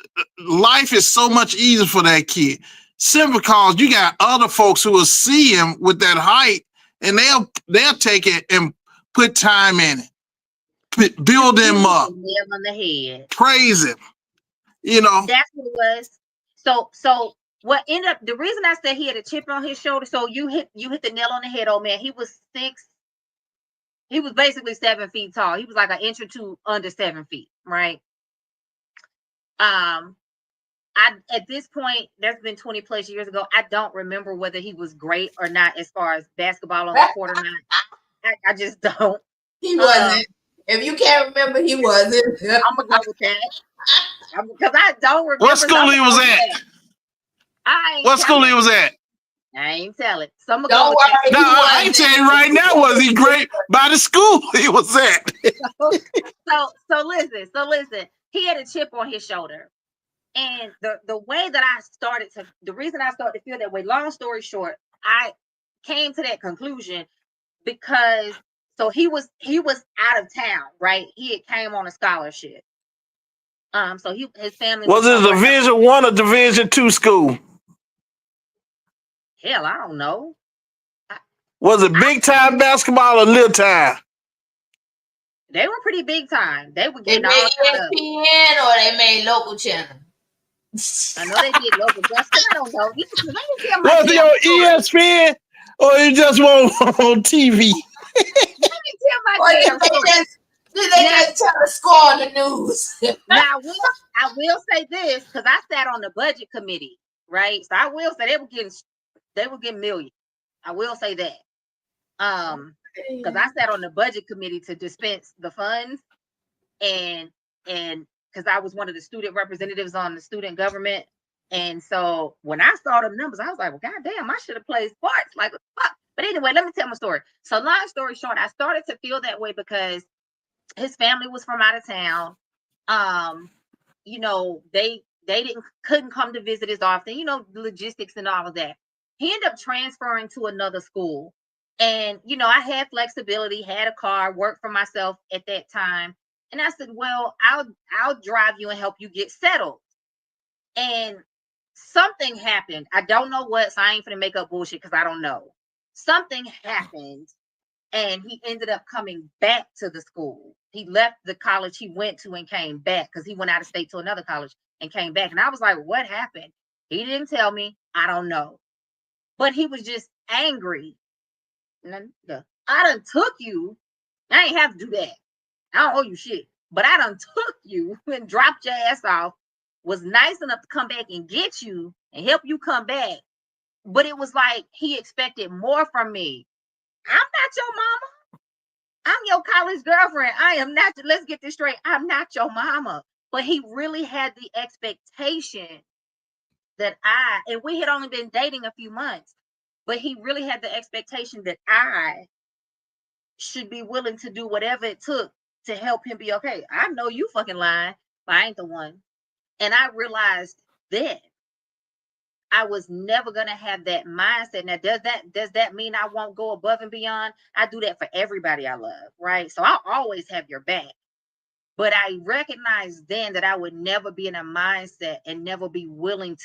life is so much easier for that kid. Simply because you got other folks who will see him with that height, and they'll take it and put time in it, build him up, nail on the head, praise him. You know, that's what it was. So what ended up, the reason I said he had a chip on his shoulder, so you hit the nail on the head, old man. He was basically 7 feet tall. He was like an inch or two under 7 feet, right? At this point, that's been 20 plus years ago. I don't remember whether he was great or not as far as basketball on the court or not. I just don't. He wasn't. If you can't remember, he wasn't. I'm gonna go with that because I don't remember. What school he was at? What school he was at? I ain't telling. So I'm gonna Don't go with worry. No, I ain't telling you right now. Was he great by the school he was at? So listen. He had a chip on his shoulder, and the way that the reason I started to feel that way. Long story short, I came to that conclusion because so he was out of town, right? He had came on a scholarship. So his family was it Division I or Division II school? Hell, I don't know. Was it big time basketball or little time? They were pretty big time. They were They getting made ESPN or they made local channel. I know they did local basketball. I don't know. Was it on ESPN or you just want on TV? Let me tell my damn story. Did they just tell the score on the news? Now I will say this because I sat on the budget committee, right? So I will say they were getting millions. I will say that. Because I sat on the budget committee to dispense the funds, and because I was one of the student representatives on the student government, and so when I saw the numbers, I was like, well, goddamn, I should have played sports. Like, fuck. But anyway, let me tell my story. So long story short, I started to feel that way because his family was from out of town. You know, they couldn't come to visit as often, you know, logistics and all of that. He ended up transferring to another school. And, you know, I had flexibility, had a car, worked for myself at that time. And I said, well, I'll drive you and help you get settled. And something happened. I don't know what, so I ain't gonna make up bullshit because I don't know. Something happened and he ended up coming back to the school. He left the college he went to and came back because he went out of state to another college and came back. And I was like, what happened? He didn't tell me. I don't know. But he was just angry. I done took you. I ain't have to do that. I don't owe you shit. But I done took you and dropped your ass off. Was nice enough to come back and get you and help you come back. But it was like he expected more from me. I'm not your mama. I'm your college girlfriend. I am not. Let's get this straight. I'm not your mama. But he really had the expectation that and we had only been dating a few months, but he really had the expectation that I should be willing to do whatever it took to help him be okay. I know you fucking lying, but I ain't the one. And I realized that I was never going to have that mindset. Now, does that mean I won't go above and beyond? I do that for everybody I love, right? So I'll always have your back. But I recognized then that I would never be in a mindset and never be willing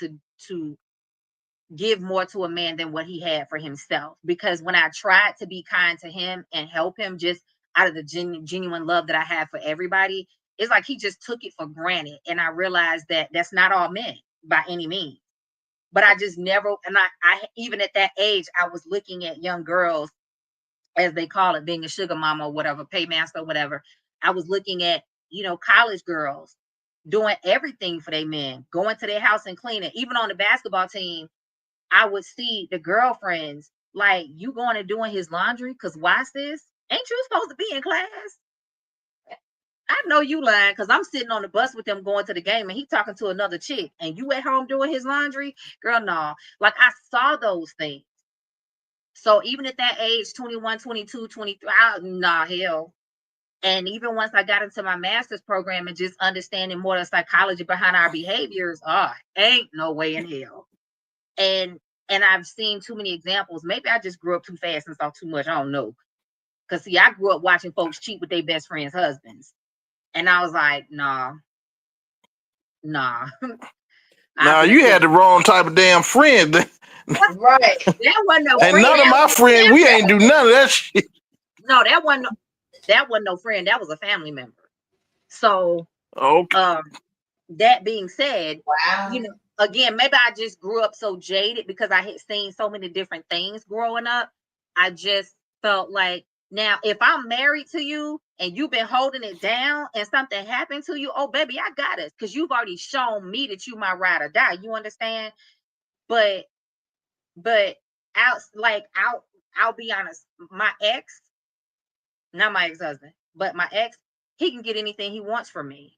to give more to a man than what he had for himself. Because when I tried to be kind to him and help him just out of the genuine love that I have for everybody, it's like he just took it for granted. And I realized that that's not all men by any means. But I just never, and I even at that age, I was looking at young girls, as they call it, being a sugar mama or whatever, paymaster or whatever. I was looking at, you know, college girls doing everything for their men, going to their house and cleaning. Even on the basketball team, I would see the girlfriends like, you going and doing his laundry? Because why, sis? Ain't you supposed to be in class? I know you lying because I'm sitting on the bus with him going to the game and he talking to another chick and you at home doing his laundry? Girl, no. Like, I saw those things. So even at that age, 21, 22, 23, nah, hell. And even once I got into my master's program and just understanding more of the psychology behind our behaviors, ain't no way in hell. And I've seen too many examples. Maybe I just grew up too fast and saw too much. I don't know. Because, see, I grew up watching folks cheat with their best friends' husbands. And I was like, nah. Now you had the wrong type of damn friend. Right. That wasn't no And friend. none of my friends, we ain't do none of that shit. No, that wasn't no friend. That was a family member. So, Okay. That being said, Wow. again, maybe I just grew up so jaded because I had seen so many different things growing up. I just felt like, now if I'm married to you and you've been holding it down and something happened to you, oh baby, I got it, because you've already shown me that you my ride or die. You understand? But I'll be honest, my ex, not my ex-husband, but my ex, he can get anything he wants from me,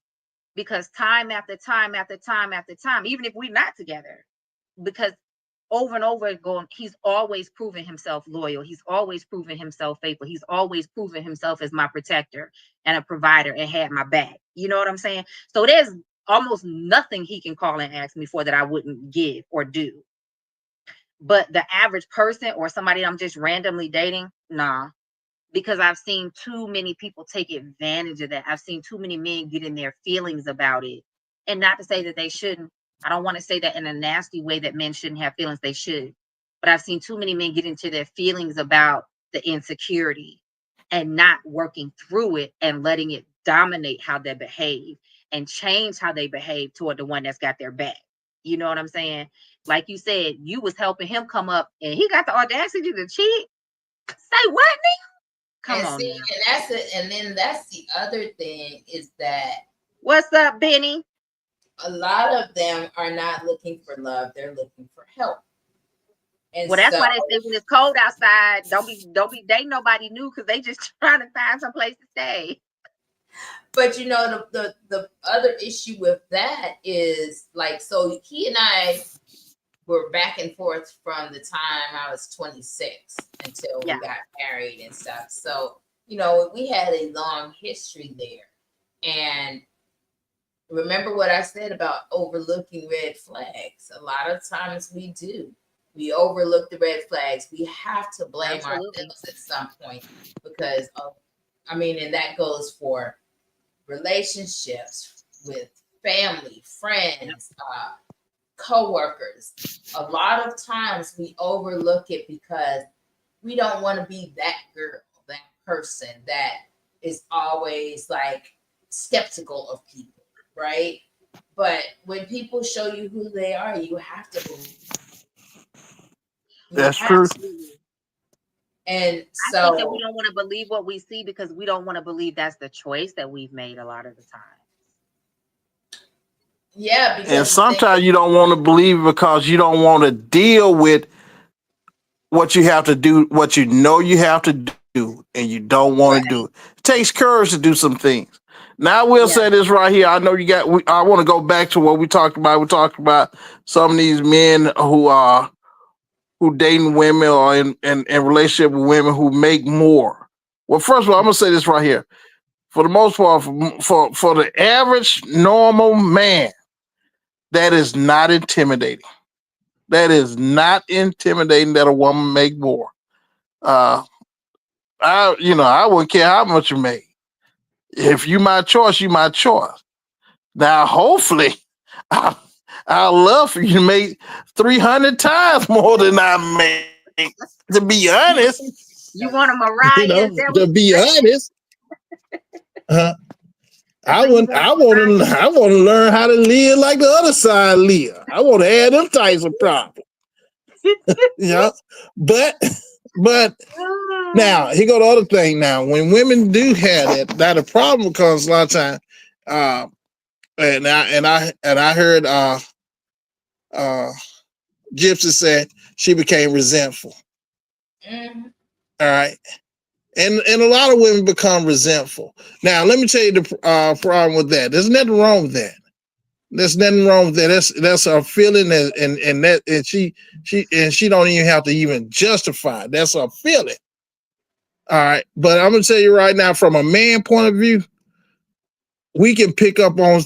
because time after time after time after time, even if we're not together, because over and over going, he's always proven himself loyal. He's always proven himself faithful. He's always proven himself as my protector and a provider and had my back. You know what I'm saying? So there's almost nothing he can call and ask me for that I wouldn't give or do. But the average person or somebody I'm just randomly dating, nah, because I've seen too many people take advantage of that. I've seen too many men get in their feelings about it. And not to say that they shouldn't. I don't want to say that in a nasty way that men shouldn't have feelings. They should. But I've seen too many men get into their feelings about the insecurity and not working through it and letting it dominate how they behave and change how they behave toward the one that's got their back. You know what I'm saying? Like you said, you was helping him come up and he got the audacity to cheat. Say what? Come and on see, now. and that's it. And then that's the other thing is that What's up, Benny? a lot of them are not looking for love; they're looking for help. And Well, that's so, why they say when it's cold outside, don't be dating nobody new, because they just trying to find some place to stay. but the other issue with that is like, so he and I were back and forth from the time I was 26 until we got married and stuff. So, we had a long history there. And remember what I said about overlooking red flags. A lot of times we do. We overlook the red flags. We have to blame ourselves at some point because and that goes for relationships with family, friends, co-workers. A lot of times we overlook it because we don't want to be that girl, that person that is always like skeptical of people, right? But when people show you who they are, you have to believe. That's true. And so I think that we don't want to believe what we see because we don't want to believe that's the choice that we've made a lot of the time. Yeah, and sometimes you don't want to believe it because you don't want to deal with what you have to do, what you know you have to do, and you don't want to do it. It takes courage to do some things. Now, I will say this right here. I know you got. I want to go back to what we talked about. We talked about some of these men who dating women or in relationship with women who make more. Well, first of all, I'm gonna say this right here. For the most part, for the average normal man, that is not intimidating. That is not intimidating that a woman make more. I wouldn't care how much you make. If you my choice, you my choice. Now, hopefully, I'll love for you to make 300 times more than I make. To be honest, you want a Mariah? To be honest, I want to learn how to live like the other side live. I want to have them types of problems. But now here go the other thing. Now, when women do have that, now the problem comes a lot of time. And I heard Gypsy said she became resentful. Mm-hmm. All right. And a lot of women become resentful. Now, let me tell you the problem with that. There's nothing wrong with that. There's nothing wrong with that. That's her feeling, and she don't even have to even justify it. That's her feeling. All right. But I'm gonna tell you right now, from a man point of view, we can pick up on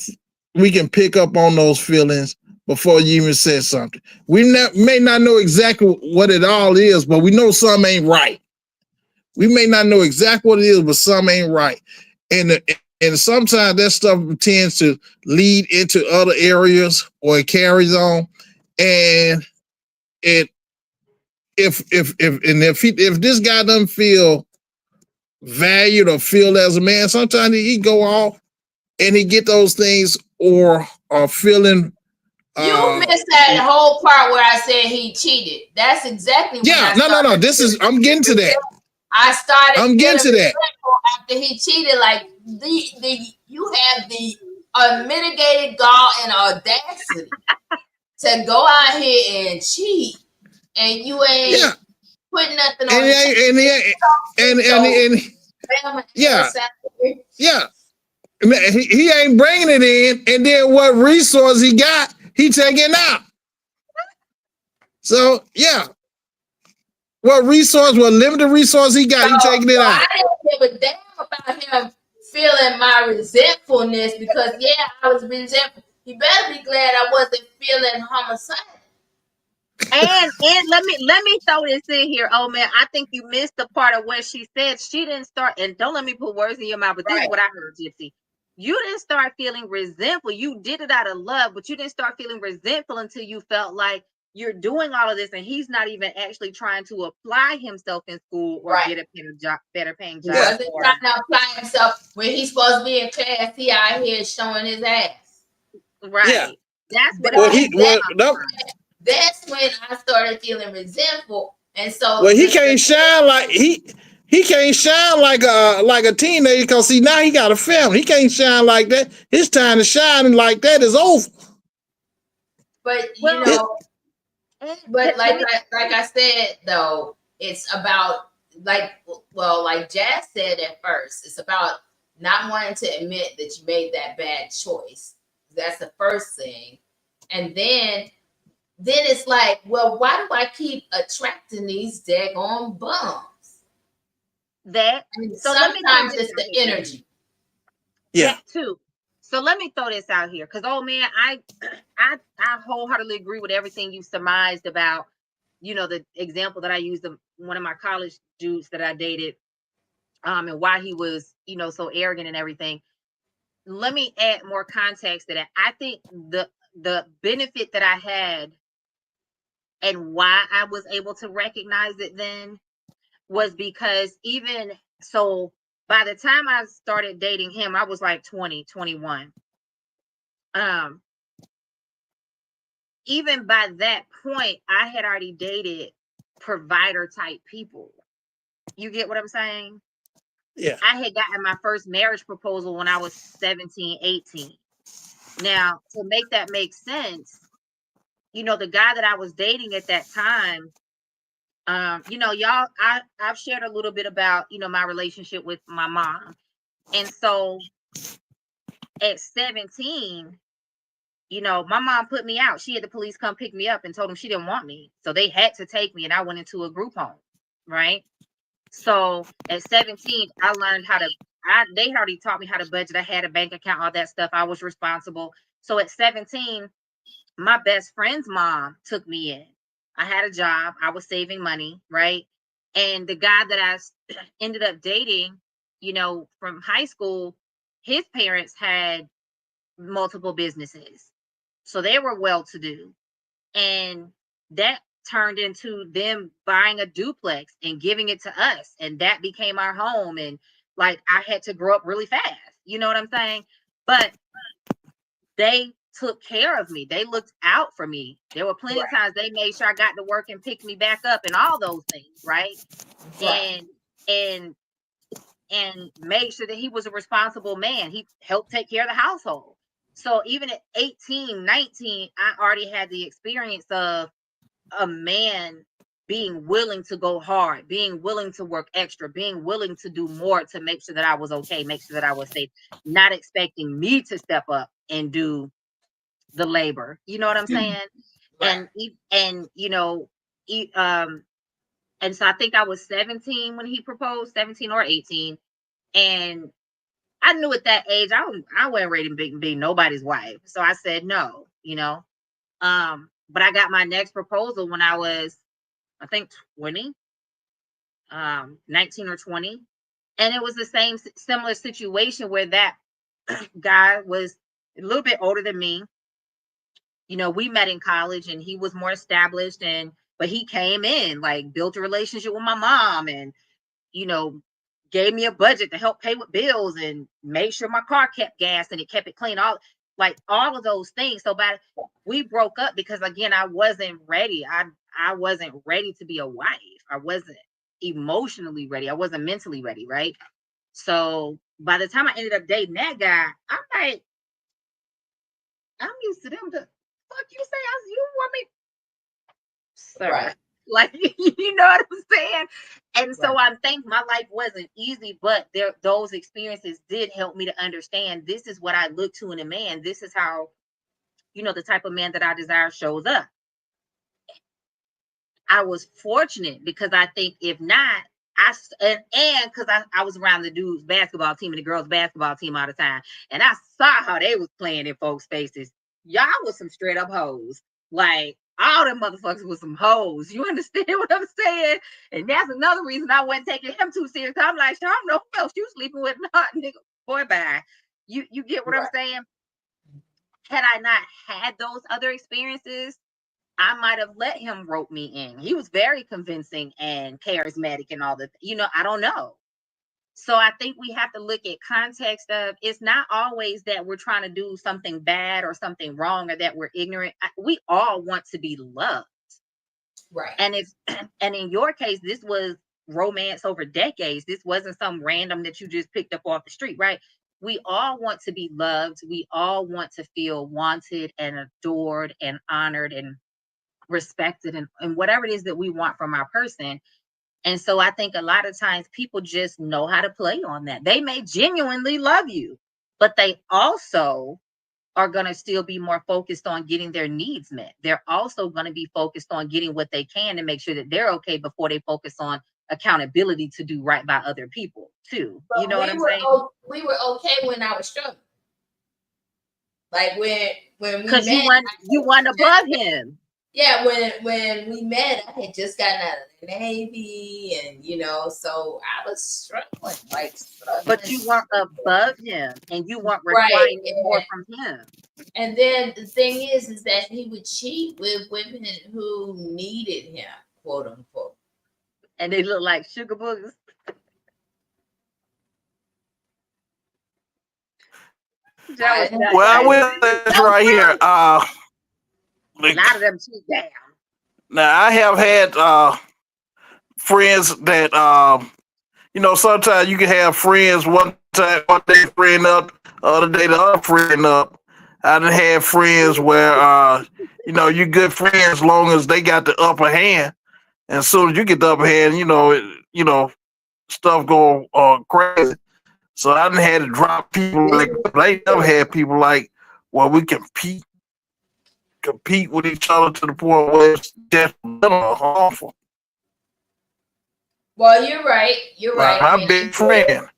those feelings before you even said something. We may not know exactly what it all is, but we know something ain't right. We may not know exactly what it is, but something ain't right. And And sometimes that stuff tends to lead into other areas or it carries on. And it if this guy doesn't feel valued or feel as a man, sometimes he go off and he get those things or are feeling You missed that whole part where I said he cheated. That's exactly when yeah, I no. This is I'm getting to that. I started I'm getting to that. after he cheated. Like you have the unmitigated gall and audacity to go out here and cheat, and you ain't putting nothing on he ain't bringing it in, and then what resource he got, he taking out. So yeah, what limited resource he got, he taking it out. I didn't give a damn about him feeling my resentfulness because I was resentful. He better be glad I wasn't feeling homicidal. And let me throw this in here. Oh man, I think you missed the part of where she said she didn't start, and don't let me put words in your mouth, but this is what I heard, Gypsy. You didn't start feeling resentful. You did it out of love, but you didn't start feeling resentful until you felt like you're doing all of this and he's not even actually trying to apply himself in school or get a better paying job. He wasn't trying to apply himself when he's supposed to be in class. He out here showing his ass. Right. Yeah. That's what that's when I started feeling resentful. And so he can't shine like he can't shine like a teenager because see now he got a family. He can't shine like that. His time to shine like that is over. But but like I said though, it's about like Jazz said at first, it's about not wanting to admit that you made that bad choice. That's the first thing. And then it's like, well, why do I keep attracting these daggone bums? Sometimes it's the energy. Yeah. That too. So let me throw this out here, because man, I wholeheartedly agree with everything you surmised about, the example that I used of one of my college dudes that I dated, and why he was, so arrogant and everything. Let me add more context to that. I think the benefit that I had and why I was able to recognize it then was because by the time I started dating him, I was like 20, 21. Even by that point, I had already dated provider type people. You get what I'm saying? Yeah. I had gotten my first marriage proposal when I was 17, 18. Now, to make that make sense, the guy that I was dating at that time, y'all, I've shared a little bit about, my relationship with my mom. And so at 17, my mom put me out. She had the police come pick me up and told them she didn't want me. So they had to take me and I went into a group home. Right. So at 17, I learned they already taught me how to budget. I had a bank account, all that stuff. I was responsible. So at 17, my best friend's mom took me in. I had a job. I was saving money. Right. And the guy that I ended up dating, from high school, his parents had multiple businesses. So they were well-to-do. And that turned into them buying a duplex and giving it to us. And that became our home. And like, I had to grow up really fast. You know what I'm saying? But they took care of me. They looked out for me. There were plenty of times they made sure I got to work and picked me back up and all those things. Right. And made sure that he was a responsible man. He helped take care of the household. So even at 18, 19, I already had the experience of a man being willing to go hard, being willing to work extra, being willing to do more to make sure that I was okay, make sure that I was safe, not expecting me to step up and do the labor. You know what I'm saying? Right. And so I think I was 17 when he proposed, 17 or 18. And I knew at that age, I wasn't ready to be nobody's wife. So I said no, but I got my next proposal when I was, I think 20, 19 or 20. And it was the same similar situation where that guy was a little bit older than me. You know, we met in college and he was more established, but he came in, like, built a relationship with my mom, and, you know, gave me a budget to help pay with bills and made sure my car kept gas and it kept it clean, all of those things. So we broke up because, again, I wasn't ready. I wasn't ready to be a wife. I wasn't emotionally ready. I wasn't mentally ready, right? So by the time I ended up dating that guy, I'm like, I'm used to them to fuck you say you want me, sir. Right. Like, you know what I'm saying? And so Right. I think my life wasn't easy, but those experiences did help me to understand this is what I look to in a man. This is how, you know, the type of man that I desire shows up. I was fortunate because I think if not, and because I was around the dudes basketball team and the girls basketball team all the time, and I saw how they was playing in folks' faces. Y'all was some straight up hoes. Like, all them motherfuckers was some hoes. You understand what I'm saying? And that's another reason I wasn't taking him too serious. I'm like, I don't know who else you sleeping with, not nigga. Boy, bye. You get what I'm saying? Had I not had those other experiences, I might have let him rope me in. He was very convincing and charismatic and all that. You know, I don't know. So I think we have to look at context of, it's not always that we're trying to do something bad or something wrong or that we're ignorant. We all want to be loved. Right. And and in your case, this was romance over decades. This wasn't some random that you just picked up off the street, right? We all want to be loved. We all want to feel wanted and adored and honored and respected and whatever it is that we want from our person. And so I think a lot of times people just know how to play on that. They may genuinely love you, but they also are going to still be more focused on getting their needs met. They're also going to be focused on getting what they can to make sure that they're okay before they focus on accountability to do right by other people too. But you know what I'm saying? We were okay when I was struggling. Like when we Because met, you weren't above him. Yeah, when we met, I had just gotten out of the Navy, and so I was struggling. But you weren't above him, and you weren't requiring more from him. And then the thing is that he would cheat with women who needed him, quote unquote. And they look like sugar boogers. Well, I will say this right here. A lot of them cheat down. Now I have had friends that sometimes you can have friends one day friend up, other day the other friend up. I done had friends where you good friends long as they got the upper hand, and as soon as you get the upper hand, stuff go crazy. So I done had to drop people like they never had people like, well, we compete with each other to the point where it's detrimental or harmful. Well, you're right. You're right. My big friend.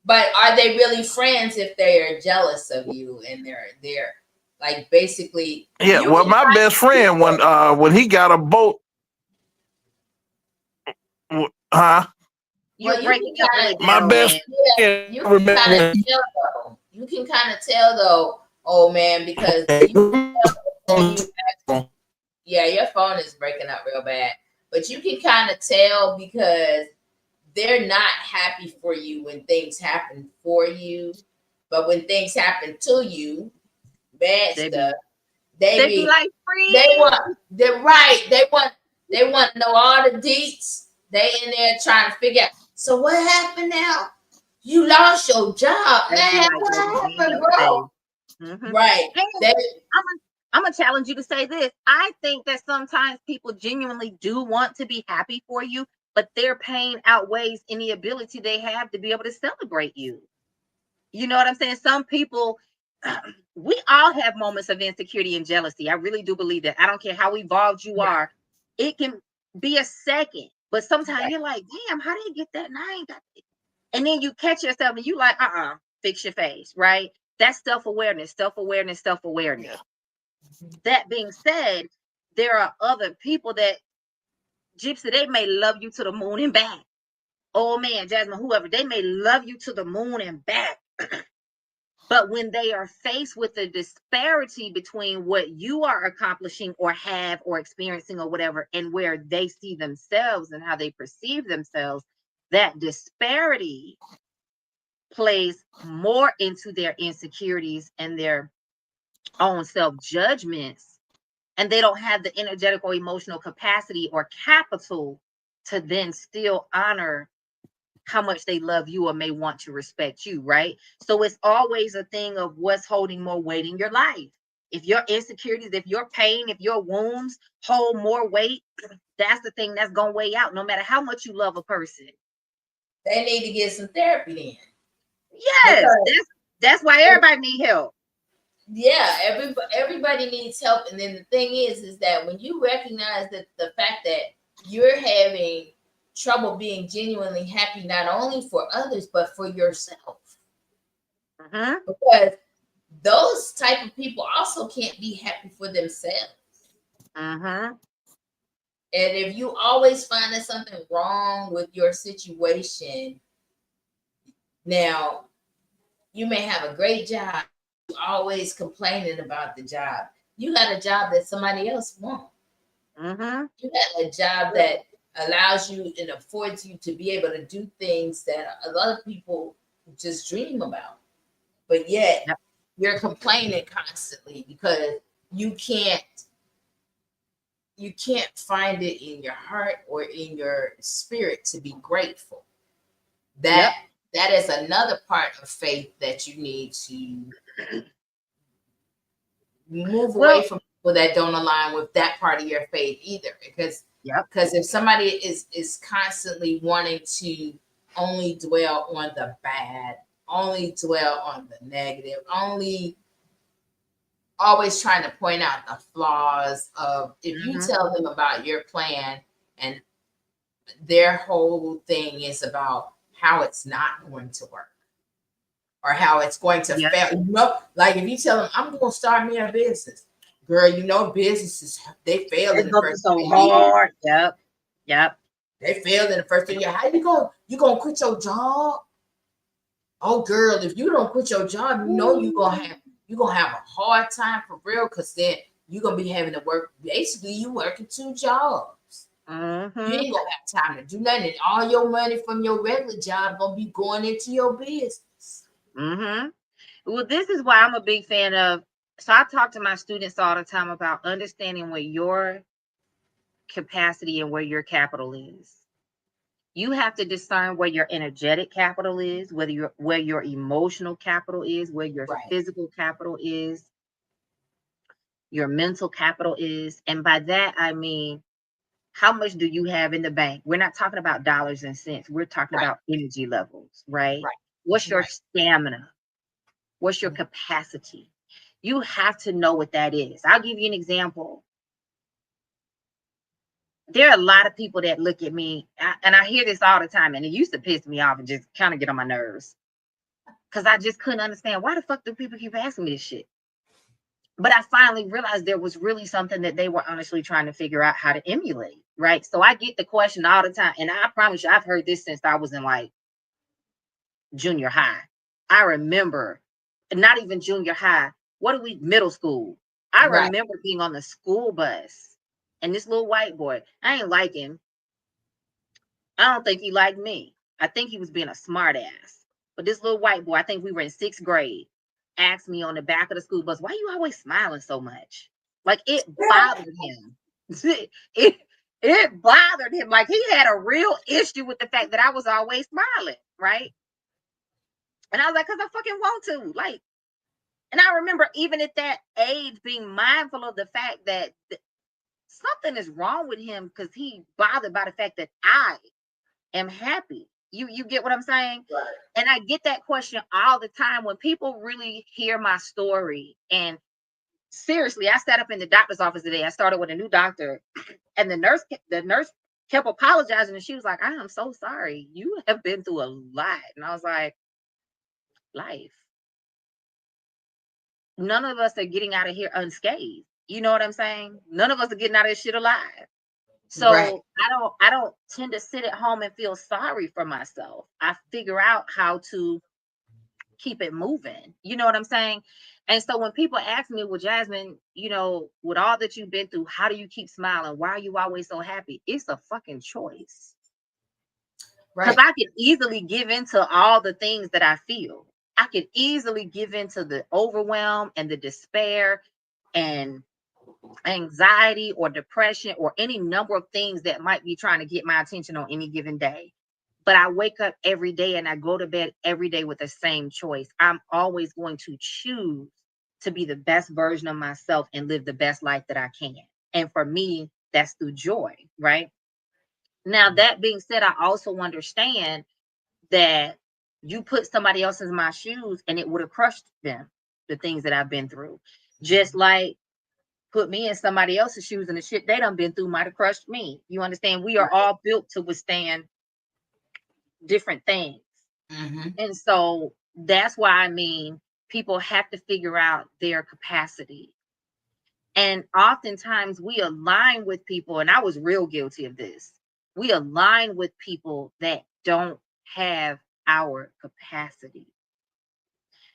But are they really friends if they are jealous of you and they're like basically? Yeah. Well, my best friend when he got a boat, huh? You're breaking up really bad. My best friend. You can kind of tell though, old man, because your phone is breaking up real bad. But you can kind of tell because they're not happy for you when things happen for you, but when things happen to you, bad stuff, they be like free. They're right. They want to know all the deets. They in there trying to figure out. So what happened now? You lost your job, man. What happened, bro? Mm-hmm. Right. I'm gonna challenge you to say this. I think that sometimes people genuinely do want to be happy for you, but their pain outweighs any ability they have to be able to celebrate you. You know what I'm saying? Some people, we all have moments of insecurity and jealousy. I really do believe that. I don't care how evolved you are. It can be a second, but sometimes you're like, damn, how did you get that? And I ain't got it. And then you catch yourself and you like, fix your face, right? That's self-awareness. Yeah. That being said, there are other people that, Gypsy, they may love you to the moon and back. Oh man, Jasmine, whoever, they may love you to the moon and back. But when they are faced with the disparity between what you are accomplishing or have or experiencing or whatever, and where they see themselves and how they perceive themselves, that disparity plays more into their insecurities and their own self-judgments. And they don't have the energetic or emotional capacity or capital to then still honor how much they love you or may want to respect you, right? So it's always a thing of what's holding more weight in your life. If your insecurities, if your pain, if your wounds hold more weight, that's the thing that's going to weigh out no matter how much you love a person. They need to get some therapy then. Yes, that's why everybody need help. Yeah, everybody needs help. And then the thing is that when you recognize that the fact that you're having trouble being genuinely happy, not only for others, but for yourself. Because those type of people also can't be happy for themselves. And if you always find that something wrong with your situation, now you may have a great job, always complaining about the job. You got a job that somebody else wants. You got a job that allows you and affords you to be able to do things that a lot of people just dream about. But yet you're complaining constantly because you can't find it in your heart or in your spirit to be grateful. That is another part of faith that you need to move away from people that don't align with that part of your faith either. Because if somebody is constantly wanting to only dwell on the bad, only dwell on the negative, always trying to point out the flaws of, if you tell them about your plan and their whole thing is about how it's not going to work or how it's going to fail. You know, like if you tell them, I'm going to start me a business, girl, you know, businesses, they fail in the first so hard. Yep. They failed in the first year. How you gonna quit your job? Oh, girl, if you don't quit your job, you know you're gonna have a hard time for real, because then you're gonna be having to work. Basically, you working 2 jobs. You ain't gonna have time to do nothing. And all your money from your regular job gonna be going into your business. Well, this is why I'm a big fan of. So I talk to my students all the time about understanding what your capacity and where your capital is. You have to discern where your energetic capital is, where your emotional capital is, where your physical capital is, your mental capital is. And by that, I mean, how much do you have in the bank? We're not talking about dollars and cents. We're talking about energy levels, right? What's your stamina? What's your capacity? You have to know what that is. I'll give you an example. There are a lot of people that look at me, and I hear this all the time, and it used to piss me off and just kind of get on my nerves, because I just couldn't understand, why the fuck do people keep asking me this shit? But I finally realized there was really something that they were honestly trying to figure out how to emulate, right? So I get the question all the time, and I promise you, I've heard this since I was in like junior high. I remember, not even junior high, middle school. I remember being on the school bus, and this little white boy, I ain't like him. I don't think he liked me. I think he was being a smart ass. But this little white boy, I think we were in 6th grade, asked me on the back of the school bus, why you always smiling so much? Like, it bothered him. It bothered him. Like, he had a real issue with the fact that I was always smiling, right? And I was like, because I fucking want to. Like, and I remember even at that age being mindful of the fact that something is wrong with him, because he bothered by the fact that I am happy. You get what I'm saying? And I get that question all the time when people really hear my story. And seriously, I sat up in the doctor's office today. I started with a new doctor, and the nurse kept apologizing, and she was like, I am so sorry. You have been through a lot. And I was like, life. None of us are getting out of here unscathed. You know what I'm saying? None of us are getting out of this shit alive. So I don't tend to sit at home and feel sorry for myself. I figure out how to keep it moving. You know what I'm saying? And so when people ask me, well, Jasmine, you know, with all that you've been through, how do you keep smiling? Why are you always so happy? It's a fucking choice. Because Right. I could easily give into all the things that I feel. I could easily give into the overwhelm and the despair and anxiety or depression or any number of things that might be trying to get my attention on any given day. But I wake up every day and I go to bed every day with the same choice. I'm always going to choose to be the best version of myself and live the best life that I can. And for me, that's through joy, right? Now, that being said, I also understand that you put somebody else in my shoes and it would have crushed them, the things that I've been through. Just like put me in somebody else's shoes and the shit they done been through might have crushed me. You understand? We are all built to withstand different things. Mm-hmm. And so that's why I mean, people have to figure out their capacity. And oftentimes we align with people, and I was real guilty of this. We align with people that don't have our capacity.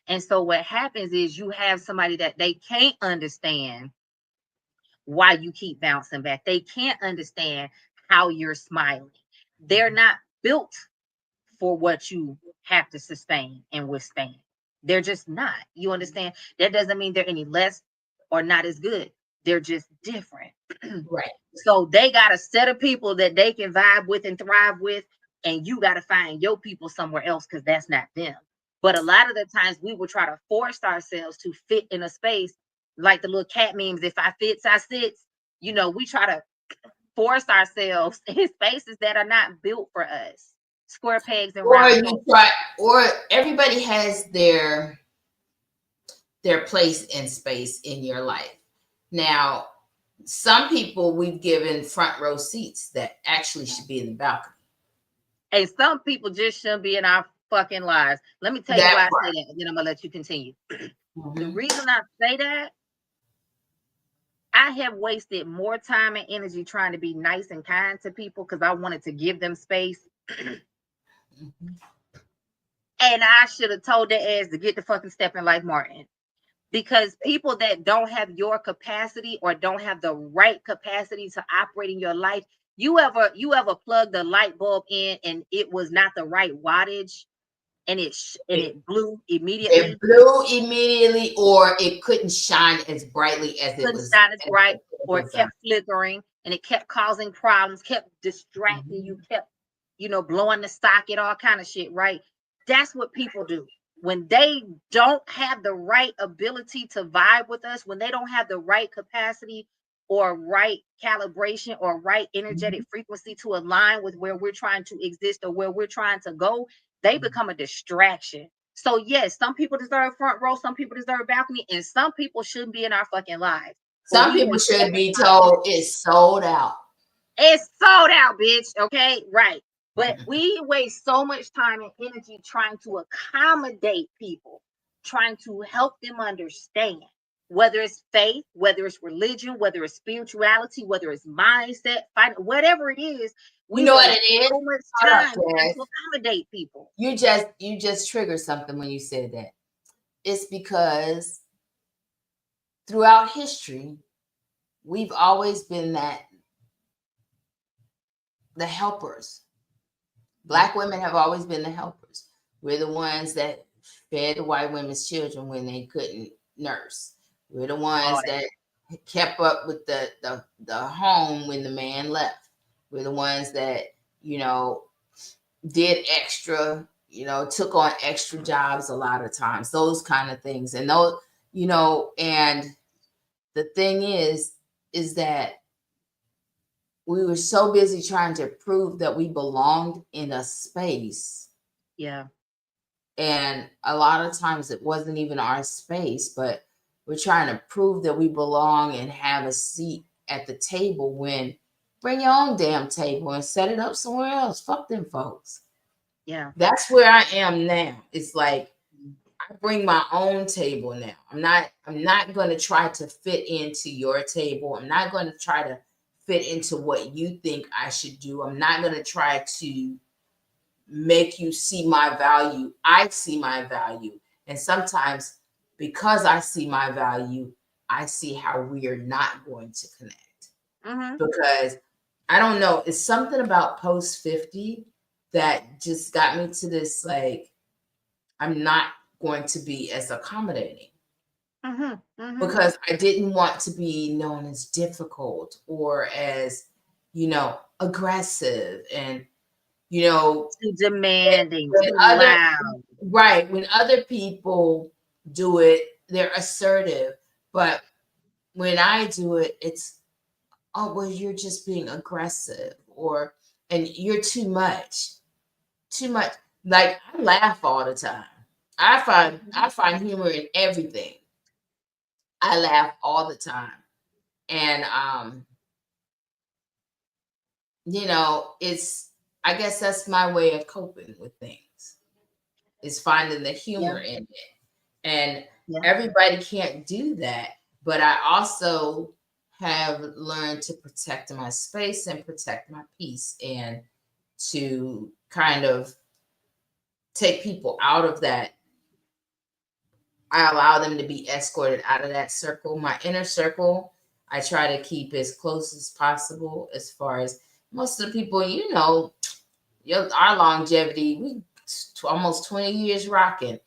And so what happens is you have somebody that they can't understand why you keep bouncing back. They can't understand how you're smiling. They're not built for what you have to sustain and withstand. They're just not. You understand? That doesn't mean they're any less or not as good. They're just different. Right. So they got a set of people that they can vibe with and thrive with, and you got to find your people somewhere else because that's not them. But a lot of the times we will try to force ourselves to fit in a space like the little cat memes. If I fits, I sits. You know, we try to force ourselves in spaces that are not built for us. Square pegs and Or round you holes. try, or everybody has their place in space in your life. Now, some people we've given front row seats that actually should be in the balcony. And some people just shouldn't be in our fucking lives. Let me tell you That why I part. say that, and then I'm gonna let you continue. The Mm-hmm. reason I say that, I have wasted more time and energy trying to be nice and kind to people because I wanted to give them space. Mm-hmm. And I should have told their ass to get the fucking stepping like Martin. Because people that don't have your capacity or don't have the right capacity to operate in your life, you ever plugged the light bulb in and it was not the right wattage and it blew immediately? It blew immediately, or it couldn't shine as brightly as it Couldn't was. shine as bright, It or it was, kept flickering and it kept causing problems, kept distracting Mhm. you, kept blowing the socket, all kind of shit, right? That's what people do. When they don't have the right ability to vibe with us, when they don't have the right capacity or right calibration or right energetic frequency to align with where we're trying to exist or where we're trying to go, they become a distraction. So yes, some people deserve front row, some people deserve balcony, and some people shouldn't be in our fucking lives. But Some we people waste so should much be time. told it's sold out. It's sold out, bitch. Okay, right. But we waste so much time and energy trying to accommodate people, trying to help them understand, whether it's faith, whether it's religion, whether it's spirituality, whether it's mindset, whatever it is. You We know what waste it is? so much Hold up, time trying Jazz. to accommodate people. You just triggered something when you said that. It's because throughout history, we've always been the helpers. Black women have always been the helpers. We're the ones that fed the white women's children when they couldn't nurse. We're the ones that kept up with the home when the man left. We're the ones that, did extra, took on extra jobs a lot of times, those kind of things. And those, and the thing is that we were so busy trying to prove that we belonged in a space. Yeah. And a lot of times it wasn't even our space, but we're trying to prove that we belong and have a seat at the table when bring your own damn table and set it up somewhere else. Fuck them folks. Yeah. That's where I am now. It's like I bring my own table now. I'm not going to try to fit into your table. I'm not going to try to fit into what you think I should do. I'm not going to try to make you see my value. I see my value. And sometimes because I see my value, I see how we are not going to connect. Because I don't know, it's something about post 50 that just got me to this, like, I'm not going to be as accommodating. Because I didn't want to be known as difficult or as, aggressive and, too demanding, when too loud. Right. When other people do it, they're assertive. But when I do it, it's, oh, well, you're just being aggressive and you're too much. Too much. Like, I laugh all the time. I find humor in everything. I laugh all the time. And I guess that's my way of coping with things, is finding the humor in it. And everybody can't do that. But I also have learned to protect my space and protect my peace, and to kind of take people out of that. I allow them to be escorted out of that circle. My inner circle, I try to keep as close as possible. As far as most of the people, our longevity, we almost 20 years rocking.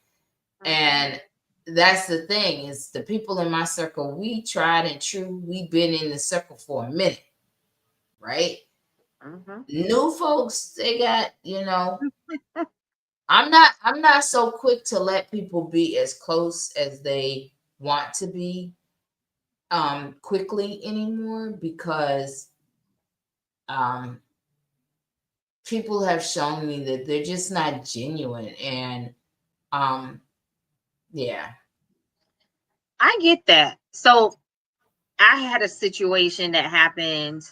And that's the thing, is the people in my circle, we tried and true. We've been in the circle for a minute, right? New folks, they got, I'm not so quick to let people be as close as they want to be quickly anymore, because people have shown me that they're just not genuine. And yeah. I get that. So I had a situation that happened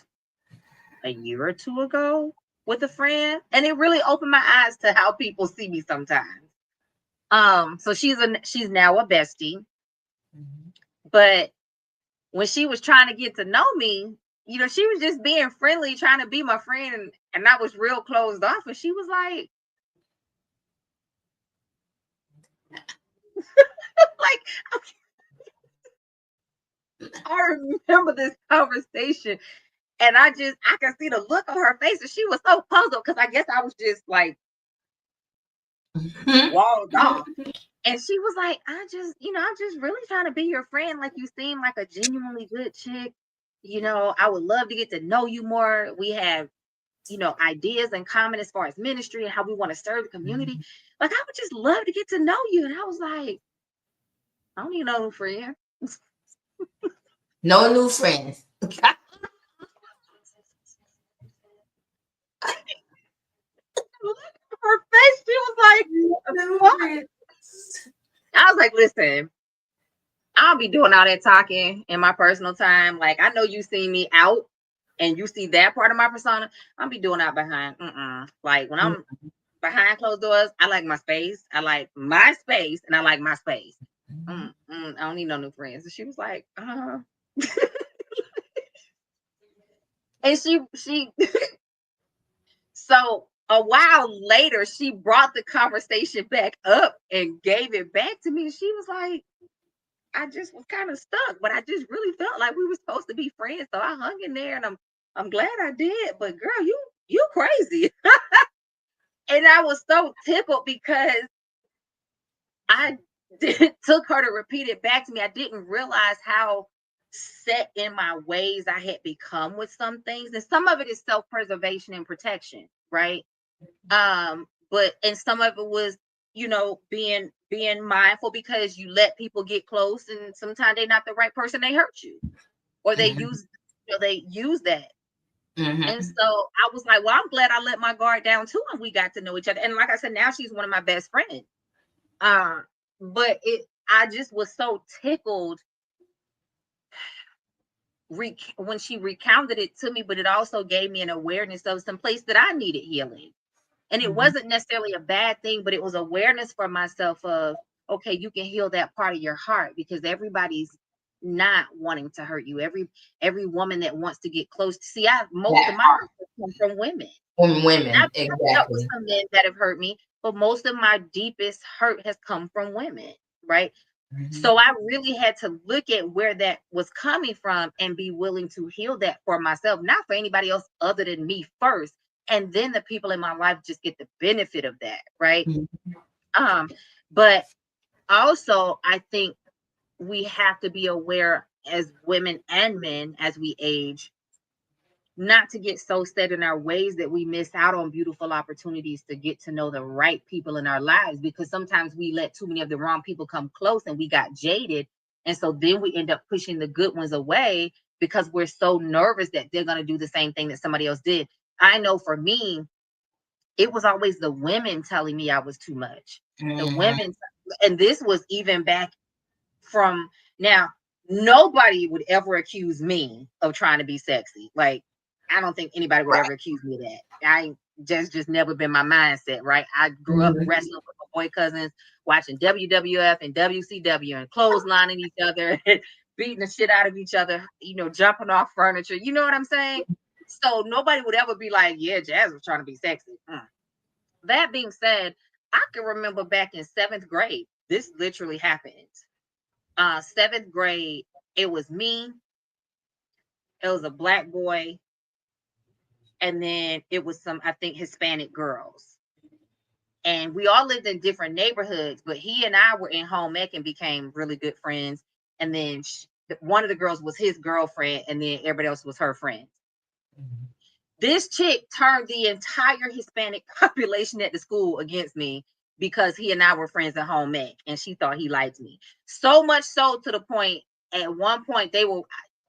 a year or two ago with a friend, and it really opened my eyes to how people see me sometimes. So she's now a bestie, but when she was trying to get to know me, she was just being friendly, trying to be my friend, and I was real closed off. And she was like, I remember this conversation, and I could see the look on her face, and she was so puzzled, because I guess I was just like walled off. And she was like, I'm just really trying to be your friend. Like, you seem like a genuinely good chick. I would love to get to know you more. We have, ideas in common as far as ministry and how we want to serve the community. Like, I would just love to get to know you. And I was like, I don't need no new friend. No new friends. Her face, she was like, what? I was like, listen, I'll be doing all that talking in my personal time. Like, I know you see me out and you see that part of my persona. I'll be doing that behind. Like, when I'm behind closed doors, I like my space. I like my space, and I like my space. I don't need no new friends. And she was like, and she so a while later, she brought the conversation back up and gave it back to me. She was like, I just was kind of stuck, but I just really felt like we were supposed to be friends. So I hung in there, and I'm glad I did. But girl, you crazy. And I was so tickled because I took her to repeat it back to me. I didn't realize how set in my ways I had become with some things. And some of it is self-preservation and protection, right? But and some of it was, being mindful, because you let people get close, and sometimes they're not the right person, they hurt you, or they use that. And so I was like, well, I'm glad I let my guard down too, and we got to know each other. And like I said, now she's one of my best friends. But I just was so tickled when she recounted it to me, but it also gave me an awareness of some place that I needed healing. And it wasn't necessarily a bad thing, but it was awareness for myself of, okay, you can heal that part of your heart, because everybody's not wanting to hurt you. Every woman that wants to get close to see, most of my hurt come from women. From women, I've dealt with exactly. some men that have hurt me, but most of my deepest hurt has come from women, right? Mhm. So I really had to look at where that was coming from and be willing to heal that for myself, not for anybody else other than me first. And then the people in my life just get the benefit of that, right? Mhm. But also I think we have to be aware as women and men as we age, not to get so set in our ways that we miss out on beautiful opportunities to get to know the right people in our lives, because sometimes we let too many of the wrong people come close and we got jaded, and so then we end up pushing the good ones away because we're so nervous that they're going to do the same thing that somebody else did. I know for me, it was always the women telling me I was too much. The Mhm. women, and this was even back from now, nobody would ever accuse me of trying to be sexy. Like, I don't think anybody would Right. ever accuse me of that. I just never been my mindset, right? I grew up Mhm. wrestling with my boy cousins, watching WWF and WCW and clotheslining each other, beating the shit out of each other, jumping off furniture. You know what I'm saying? So nobody would ever be like, yeah, Jazz was trying to be sexy. That being said, I can remember back in 7th grade, this literally happened. 7th grade, it was me, it was a black boy, and then it was some, I think, Hispanic girls. And we all lived in different neighborhoods, but he and I were in home ec and became really good friends. And then one of the girls was his girlfriend, and then everybody else was her friends. Mhm. This chick turned the entire Hispanic population at the school against me because he and I were friends at home ec, and she thought he liked me. So much so to the point, at one point,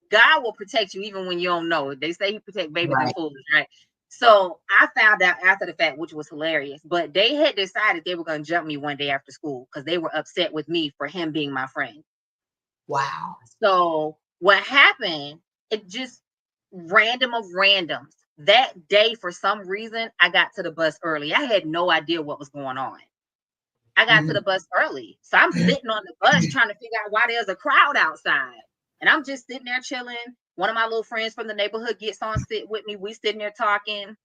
God will protect you even when you don't know. They say he protect babies and Right. fools, right? So I found out after the fact, which was hilarious. But they had decided they were going to jump me one day after school because they were upset with me for him being my friend. Wow. So what happened, it just random of randoms. That day, for some reason, I got to the bus early. I had no idea what was going on. I got to Mhm. the bus early. So I'm sitting on the bus trying to figure out why there's a crowd outside. And I'm just sitting there chilling. One of my little friends from the neighborhood gets on, sit with me. We sitting there talking.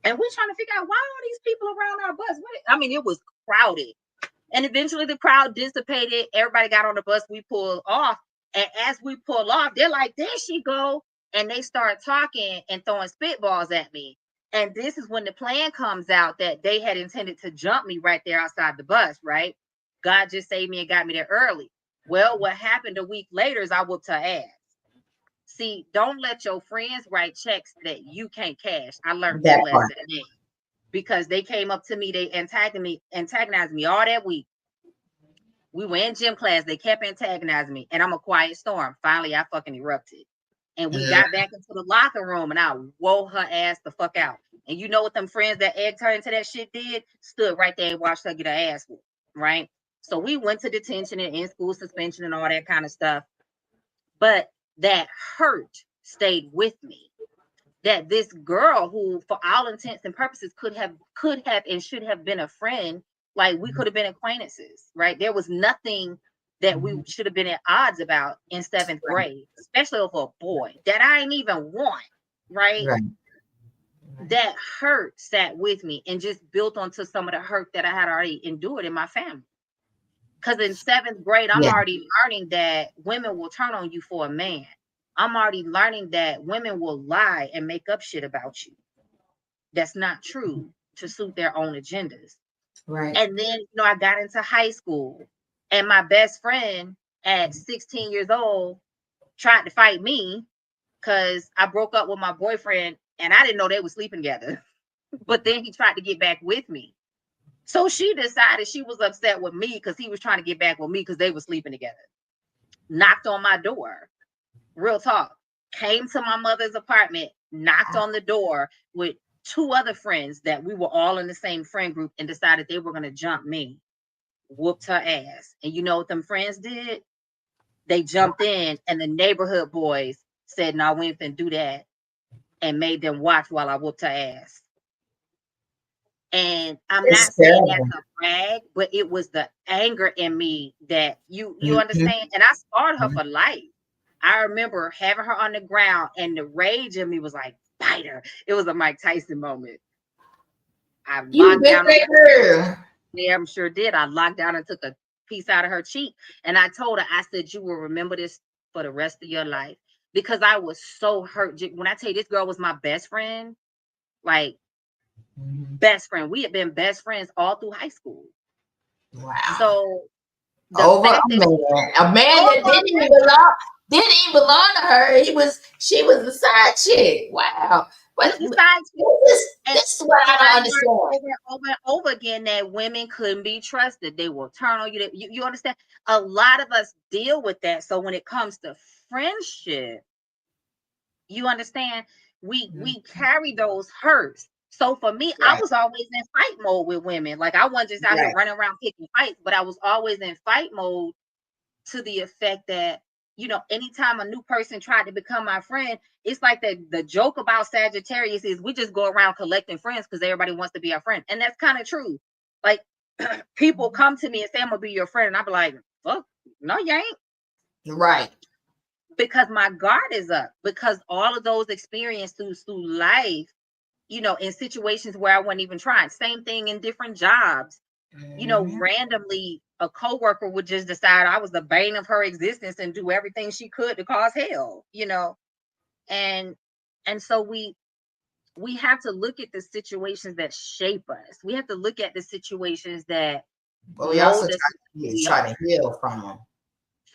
And we're trying to figure out why are these people around our bus? It was crowded. And eventually the crowd dissipated. Everybody got on the bus. We pulled off. And as we pull off, they're like, there she go. And they start talking and throwing spitballs at me. And this is when the plan comes out that they had intended to jump me right there outside the bus, right? God just saved me and got me there early. Well, what happened a week later is I whooped her ass. See, don't let your friends write checks that you can't cash. I learned that That part. lesson because they came up to me, they antagonized me all that week. We were in gym class. They kept antagonizing me, and I'm a quiet storm. Finally, I fucking erupted. And we Mhm. got back into the locker room, and I wore her ass the fuck out. And you know what them friends that egged her into that shit did? Stood right there and watched her get her ass whooped, right? So we went to detention and in-school suspension and all that kind of stuff. But that hurt stayed with me. That this girl who, for all intents and purposes, could have and should have been a friend, like we could have been acquaintances, right? There was nothing that we Mhm. should have been at odds about in 7th Right. grade, especially over a boy that I ain't even want, right? Right. Right. That hurt sat with me and just built onto some of the hurt that I had already endured in my family. Because in 7th grade, I'm Yeah. already learning that women will turn on you for a man. I'm already learning that women will lie and make up shit about you that's not true to suit their own agendas. Right. And then, I got into high school, and my best friend at 16 years old tried to fight me because I broke up with my boyfriend and I didn't know they were sleeping together. But then he tried to get back with me. So she decided she was upset with me because he was trying to get back with me because they were sleeping together. Knocked on my door. Real talk. Came to my mother's apartment, knocked on the door with 2 other friends that we were all in the same friend group, and decided they were going to jump me. Whooped her ass. And you know what them friends did? They jumped in, and the neighborhood boys said, no, we ain't finna do that, and made them watch while I whooped her ass. And I'm not It's saying that terrible. to brag, but it was the anger in me that you Mhm. understand. And I scarred her for life. I remember having her on the ground, and the rage in me was like, bite her. It was a Mike Tyson moment. I You locked bit down on that girl. damn sure did. I locked down and took a piece out of her cheek. And I told her, I said, you will remember this for the rest of your life. Because I was so hurt. When I tell you, this girl was my best friend, like best friend. We had been best friends all through high school. Wow. So the Over fact a that man that didn't even belong to her. She was the side chick. Wow. But this is what I don't understand. Over and over again that women couldn't be trusted. They will turn on you. You understand? A lot of us deal with that. So when it comes to friendship, you understand, we carry those hurts. So for me, I was always in fight mode with women. Like I wasn't just out here running around picking fights, but I was always in fight mode to the effect that, you know, anytime a new person tried to become my friend, it's like the joke about Sagittarius is we just go around collecting friends because everybody wants to be our friend. And that's kind of true. Like people come to me and say, I'm gonna be your friend. And I'll be like, fuck, no, you ain't. Right. Because my guard is up, because all of those experiences through life, you know, in situations where I wasn't even trying. Same thing in different jobs. You know, randomly a coworker would just decide I was the bane of her existence and do everything she could to cause hell, you know. And so we have to look at the situations that shape us. We have to look at the situations that but we also try to heal from them.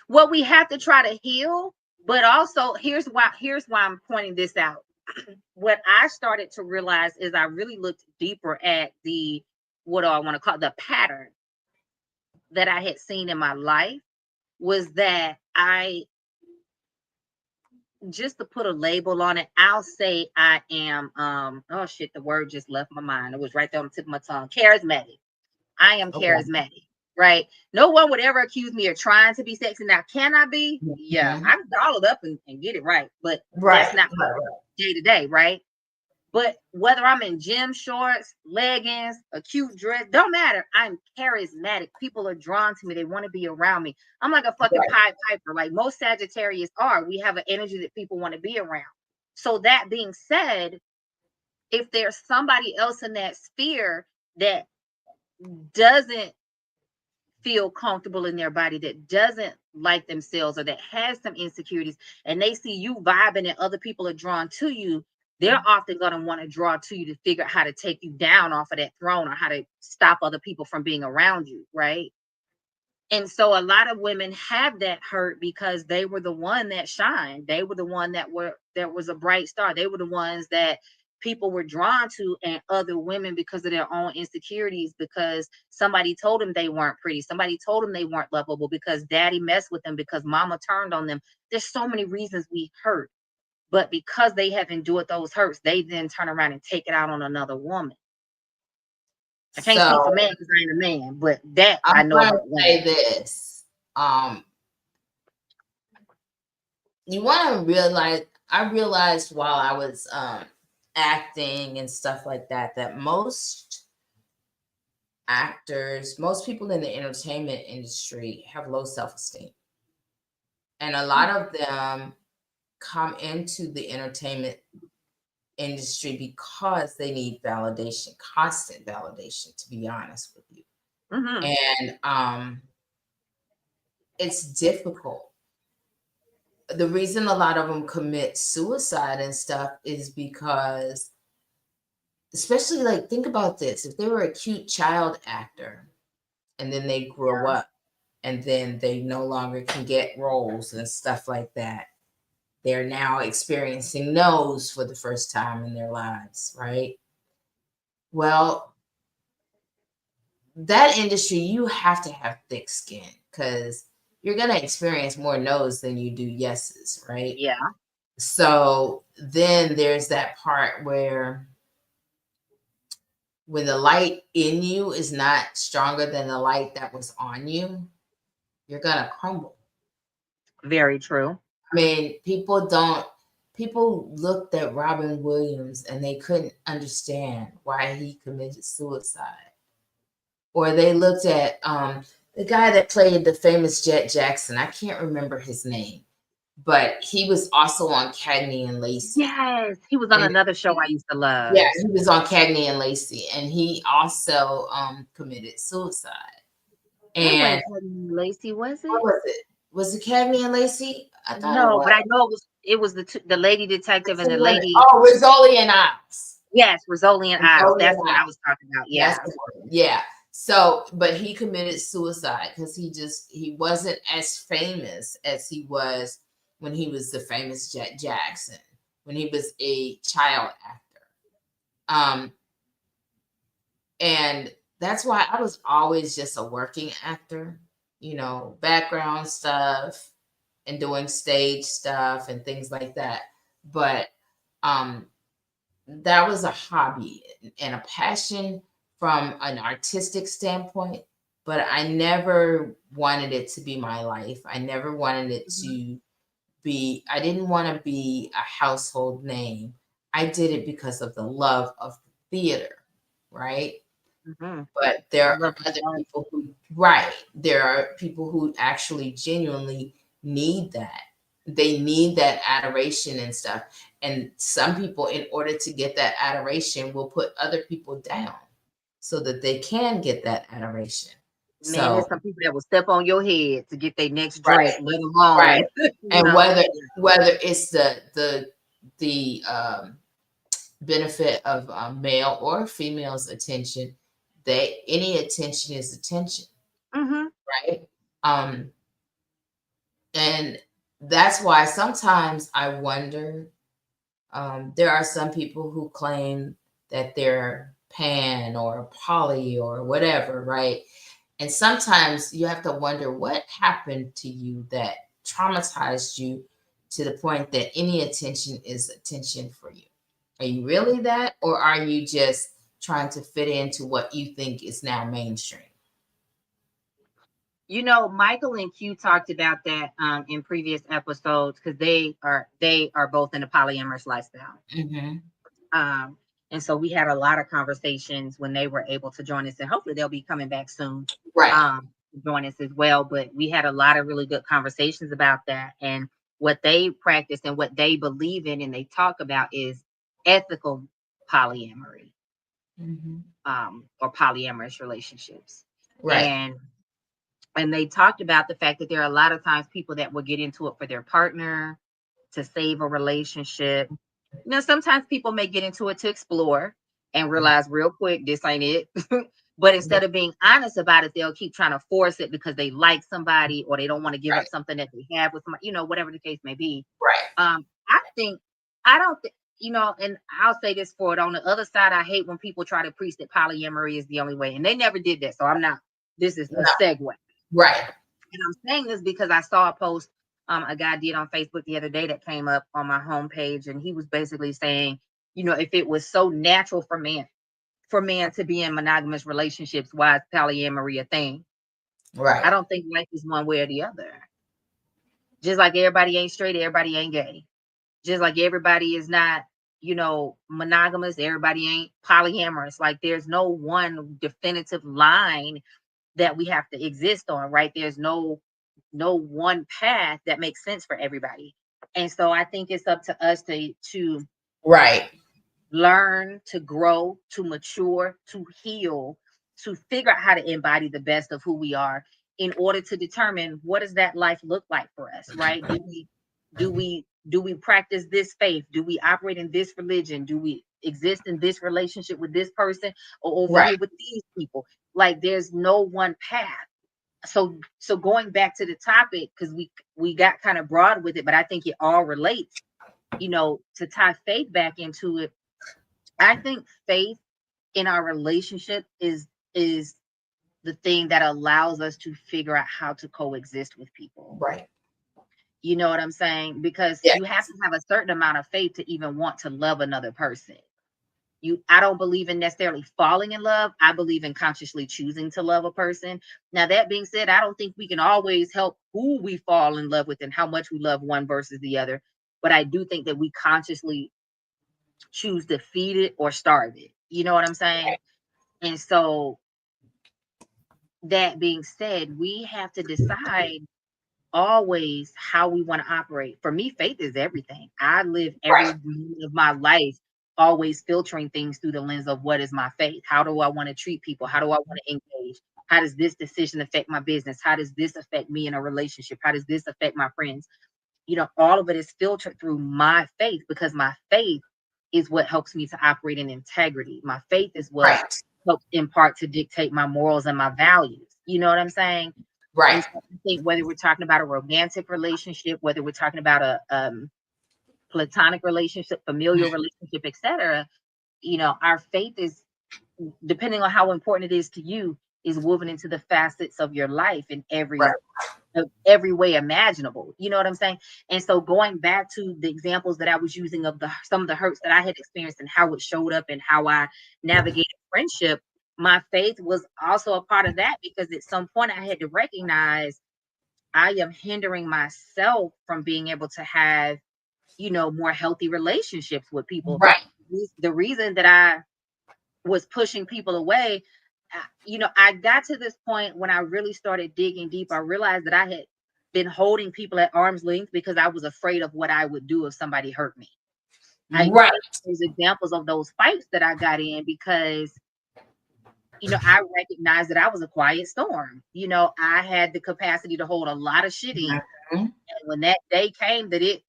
Well, we have to try to heal, but also here's why I'm pointing this out. What I started to realize is I really looked deeper at what do I want to call the pattern that I had seen in my life, was that just to put a label on it, I'll say I am oh shit, the word just left my mind. It was right there on the tip of my tongue. Charismatic. I am charismatic, right? No one would ever accuse me of trying to be sexy. Now, can I be? Yeah, I'm dolled up and get it right, but that's not day to day, right? But whether I'm in gym shorts, leggings, a cute dress, don't matter. I'm charismatic. People are drawn to me. They want to be around me. I'm like a fucking Pied Piper. Like most Sagittarius are. We have an energy that people want to be around. So that being said, if there's somebody else in that sphere that doesn't feel comfortable in their body, that doesn't like themselves, or that has some insecurities, and they see you vibing and other people are drawn to you, they're often going to want to draw to you to figure out how to take you down off of that throne, or how to stop other people from being around you, right? And so a lot of women have that hurt because they were the one that shined. They were the one that was a bright star. They were the ones that people were drawn to, and other women, because of their own insecurities, because somebody told them they weren't pretty, somebody told them they weren't lovable, because daddy messed with them, because mama turned on them. There's so many reasons we hurt, but because they have endured those hurts, they then turn around and take it out on another woman. I can't speak for man because I ain't a man, but that I know about women. Say this. You want to realize, I realized while I was acting and stuff like that, that most actors, most people in the entertainment industry have low self-esteem. And a lot of them come into the entertainment industry because they need validation, constant validation, to be honest with you. And it's difficult. The reason a lot of them commit suicide and stuff is because, especially, like, think about this. If they were a cute child actor and then they grow up and then they no longer can get roles and stuff like that, they're now experiencing no's for the first time in their lives, right? Well, that industry, you have to have thick skin because you're going to experience more no's than you do yeses, right? Yeah. So then there's that part where when the light in you is not stronger than the light that was on you, you're going to crumble. Very true. I mean, people looked at Robin Williams and they couldn't understand why he committed suicide. Or they looked at the guy that played the famous Jet Jackson. I can't remember his name. but he was also on Cagney and Lacey. Yes, he was on And another show I used to love. yeah, he was on Cagney and Lacey, and he also committed suicide. It And wasn't Lacey, was what it? was it? Was it Cagney and Lacey? I thought it No, was. but I know it was the lady detective and the lady. Oh, Rizzoli and Isles. Yes, Rizzoli and Isles. Rizzoli That's and what I Isles. was talking about. That's Yeah. the one. Yeah. So, but he committed suicide because he wasn't as famous as he was when he was the famous Jet Jackson, when he was a child actor. And that's why I was always just a working actor, background stuff and doing stage stuff and things like that. But that was a hobby and a passion from an artistic standpoint, but I never wanted it to be my life. I never wanted it to be, I didn't want to be a household name. I did it because of the love of theater, right? But there are other people there are people who actually genuinely need that. They need that adoration and stuff. And some people, in order to get that adoration, will put other people down so that they can get that adoration. Man, there's So some people that will step on your head to get their next right, drink, let alone right. And know. whether it's the benefit of male or female's attention, any attention is attention, right? And that's why sometimes I wonder. There are some people who claim that they're pan or poly or whatever, right? And sometimes you have to wonder what happened to you that traumatized you to the point that any attention is attention for you. Are you really that, or are you just trying to fit into what you think is now mainstream? Michael and Q talked about that in previous episodes because they are both in a polyamorous lifestyle. And so we had a lot of conversations when they were able to join us, and hopefully they'll be coming back soon. Right. To join us as well. But we had a lot of really good conversations about that and what they practice and what they believe in, and they talk about is ethical polyamory, or polyamorous relationships. Right. And they talked about the fact that there are a lot of times people that will get into it for their partner, to save a relationship. Sometimes people may get into it to explore and realize real quick, this ain't it. But instead of being honest about it, they'll keep trying to force it because they like somebody or they don't want to give up something that they have with somebody, whatever the case may be. Right. I don't think, and I'll say this for it. On the other side, I hate when people try to preach that polyamory is the only way. And they never did that. So this is a segue. Right. And I'm saying this because I saw a post a guy did on Facebook the other day that came up on my homepage, and he was basically saying, if it was so natural for men to be in monogamous relationships, why is polyamory a thing? Right. I don't think life is one way or the other. Just like everybody ain't straight, everybody ain't gay. Just like everybody is not, monogamous, everybody ain't polyamorous. Like there's no one definitive line that we have to exist on, right? There's no one path that makes sense for everybody. And so I think it's up to us to right. learn, to grow, to mature, to heal, to figure out how to embody the best of who we are in order to determine what does that life look like for us, right? Do we practice this faith? Do we operate in this religion? Do we exist in this relationship with this person or over here with these people? Like there's no one path. So going back to the topic, because we got kind of broad with it, but I think it all relates, to tie faith back into it. I think faith in our relationship is the thing that allows us to figure out how to coexist with people. Right. You know what I'm saying? Because you have to have a certain amount of faith to even want to love another person. I don't believe in necessarily falling in love. I believe in consciously choosing to love a person. Now, that being said, I don't think we can always help who we fall in love with and how much we love one versus the other. But I do think that we consciously choose to feed it or starve it. You know what I'm saying? And so that being said, we have to decide always how we want to operate. For me, faith is everything. I live Right. every moment of my life always filtering things through the lens of what is my faith? How do I want to treat people? How do I want to engage? How does this decision affect my business? How does this affect me in a relationship? How does this affect my friends? All of it is filtered through my faith, because my faith is what helps me to operate in integrity. My faith is what Right. helps in part to dictate my morals and my values. You know what I'm saying? And Right. so I think whether we're talking about a romantic relationship, whether we're talking about a platonic relationship, familial relationship, etc., our faith is, depending on how important it is to you, is woven into the facets of your life in Right. every way imaginable. You know what I'm saying? And so going back to the examples that I was using of some of the hurts that I had experienced and how it showed up and how I navigated friendship, my faith was also a part of that, because at some point I had to recognize I am hindering myself from being able to have, more healthy relationships with people. Right. The reason that I was pushing people away, I got to this point when I really started digging deep. I realized that I had been holding people at arm's length because I was afraid of what I would do if somebody hurt me. I Right. There's examples of those fights that I got in because, I recognized that I was a quiet storm. I had the capacity to hold a lot of shit in. Mhm. And when that day came that it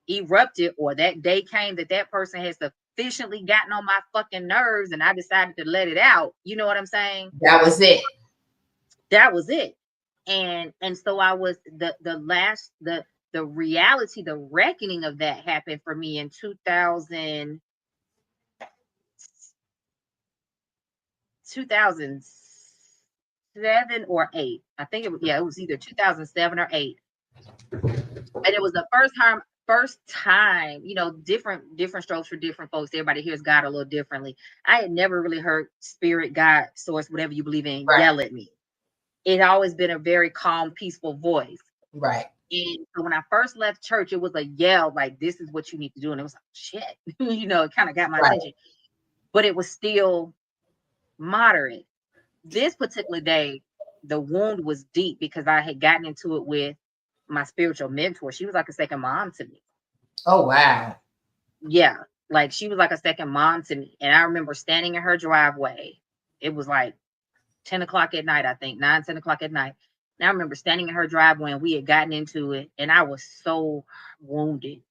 erupted, or that day came that that person has sufficiently gotten on my fucking nerves and I decided to let it out, you know what I'm saying? That was it. That was it. And so I was the reality, the reckoning of that happened for me in 2007 or 8. I think it was either 2007 or 8. And it was the first time, different strokes for different folks. Everybody hears God a little differently. I had never really heard spirit, God, source, whatever you believe in, Right. yell at me. It always been a very calm, peaceful voice. Right. And so when I first left church, it was a yell, like, this is what you need to do. And it was like, shit, it kind of got my Right. attention, but it was still moderate. This particular day, the wound was deep because I had gotten into it with my spiritual mentor. She was like a second mom to me. Oh, wow. Yeah. Like, she was like a second mom to me. And I remember standing in her driveway. It was like 10 o'clock at night, I think, 10 o'clock at night. And I remember standing in her driveway and we had gotten into it. And I was so wounded.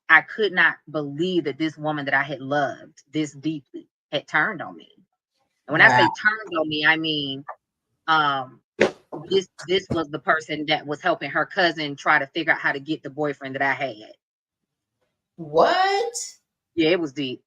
I could not believe that this woman that I had loved this deeply had turned on me. And when I Wow. say turned on me, I mean, this was the person that was helping her cousin try to figure out how to get the boyfriend that I had. What? Yeah, it was deep.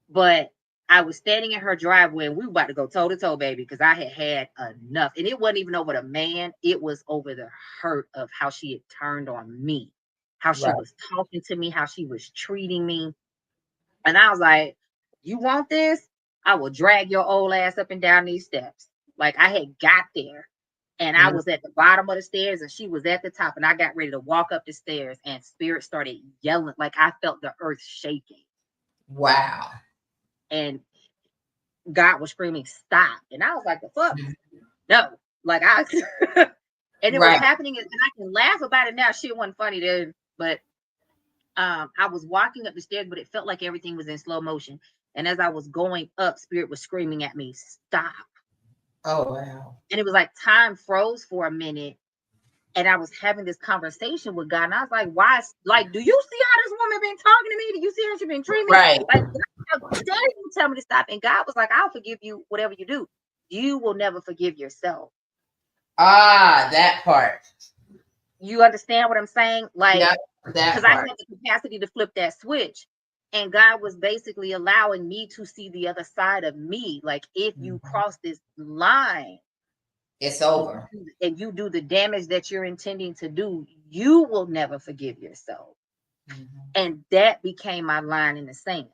But I was standing in her driveway and we were about to go toe to toe, baby, because I had enough. And it wasn't even over the man. It was over the hurt of how she had turned on me, how she Right. was talking to me, how she was treating me. And I was like, you want this? I will drag your old ass up and down these steps. Like, I had got there and I was at the bottom of the stairs and she was at the top, and I got ready to walk up the stairs and spirit started yelling. Like, I felt the earth shaking. Wow. And God was screaming, stop. And I was like, the fuck? No. Like, and it was Right. happening, and I can laugh about it now. Shit wasn't funny then, but I was walking up the stairs, but it felt like everything was in slow motion. And as I was going up, spirit was screaming at me, stop. Oh, wow. And it was like time froze for a minute. And I was having this conversation with God. And I was like, why? Like, do you see how this woman been talking to me? Do you see how she been treating me? Right. Like, how dare you tell me to stop? And God was like, I'll forgive you whatever you do. You will never forgive yourself. Ah, that part. You understand what I'm saying? Like, Yep, that because I part. had the capacity to flip that switch. And God was basically allowing me to see the other side of me. Like, if you cross this line, It's over. and you do the damage that you're intending to do, you will never forgive yourself. And that became my line in the sand.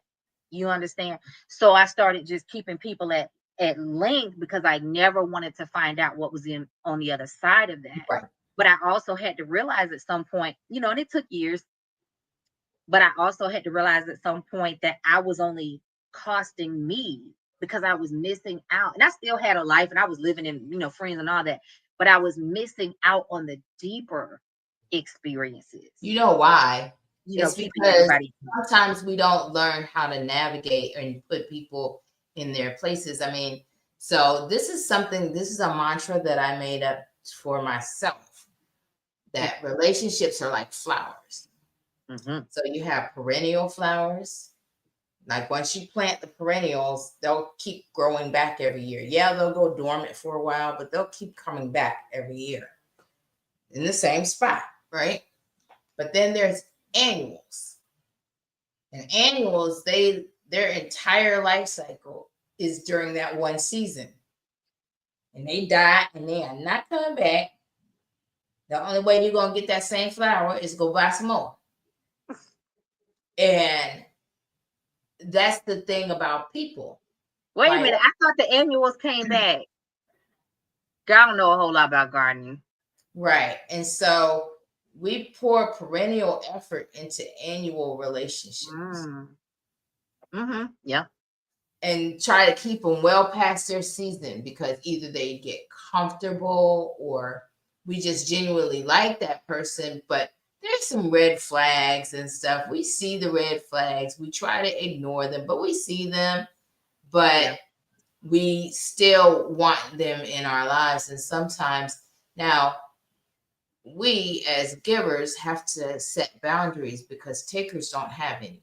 You understand? So I started just keeping people at length because I never wanted to find out what was on the other side of that. Right. But I also had to realize at some point, and it took years, but I also had to realize at some point that I was only costing me because I was missing out. And I still had a life and I was living in, friends and all that, but I was missing out on the deeper experiences. You know why? It's Keeping because everybody. sometimes we don't learn how to navigate and put people in their places. I mean, so this is a mantra that I made up for myself, that relationships are like flowers. Mm-hmm. So you have perennial flowers. Like once you plant the perennials, they'll keep growing back every year. Yeah, they'll go dormant for a while, but they'll keep coming back every year in the same spot, right? But then there's annuals. And annuals, their entire life cycle is during that one season. And they die and they are not coming back. The only way you're gonna get that same flower is go buy some more. And that's the thing about people. Wait a minute. I thought the annuals came back. I don't know a whole lot about gardening. Right. And so we pour perennial effort into annual relationships. Mm-hmm. Yeah. And try to keep them well past their season, because either they get comfortable or we just genuinely like that person, but there's some red flags and stuff. We see the red flags. We try to ignore them, but we see them, but we still want them in our lives. And sometimes now we as givers have to set boundaries because takers don't have any.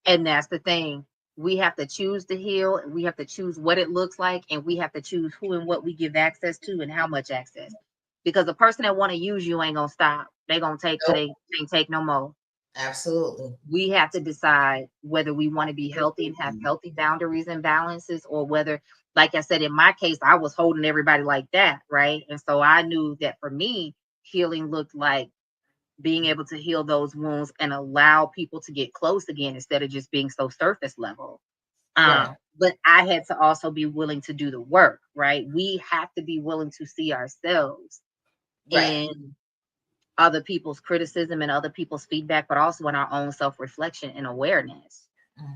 And that's the thing. We have to choose to heal, and we have to choose what it looks like, and we have to choose who and what we give access to and how much access. Because the person that want to use you ain't gonna stop. They gonna take till they can't take no more. Absolutely. We have to decide whether we want to be healthy and have healthy boundaries and balances, or whether, like I said, in my case, I was holding everybody like that, right? And so I knew that for me, healing looked like being able to heal those wounds and allow people to get close again instead of just being so surface level. Right. But I had to also be willing to do the work, right? We have to be willing to see ourselves Right. in other people's criticism and other people's feedback, but also in our own self-reflection and awareness.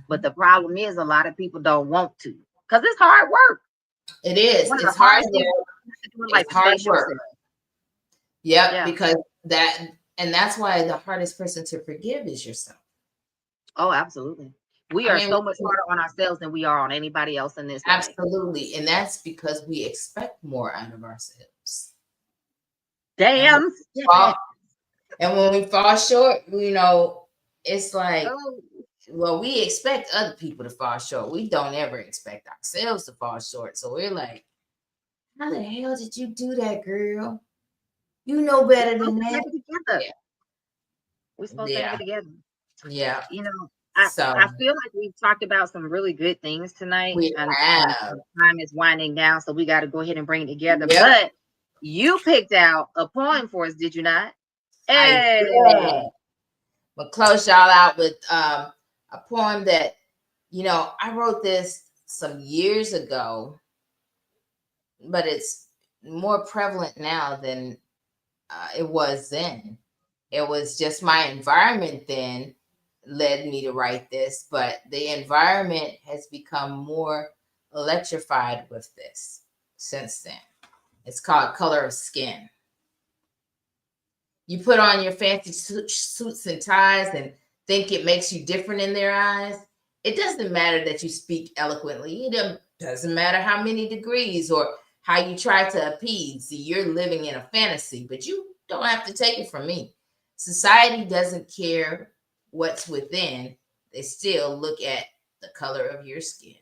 But the problem is a lot of people don't want to, because it's hard work. It is. One of It's the hard hardest things work. you have to do in life It's is hard face work. yourself. Yep, Yeah. because that's why the hardest person to forgive is yourself. Oh, absolutely. We are so much harder on ourselves than we are on anybody else in this life. Absolutely. And that's because we expect more out of ourselves. Damn. And when we fall short, it's like, well, we expect other people to fall short. We don't ever expect ourselves to fall short. So we're like, how the hell did you do that, girl? You know better than that. Yeah. We're supposed to have it together. Yeah. I feel like we've talked about some really good things tonight. We have. Time is winding down, so we got to go ahead and bring it together. Yep. But you picked out a poem for us, did you not? Hey. We'll close y'all out with a poem that, I wrote this some years ago, but it's more prevalent now than it was then. It was just my environment then led me to write this, but the environment has become more electrified with this since then. It's called Color of Skin. You put on your fancy suits and ties and think it makes you different in their eyes. It doesn't matter that you speak eloquently. It doesn't matter how many degrees or how you try to appease. See, you're living in a fantasy, but you don't have to take it from me. Society doesn't care what's within. They still look at the color of your skin.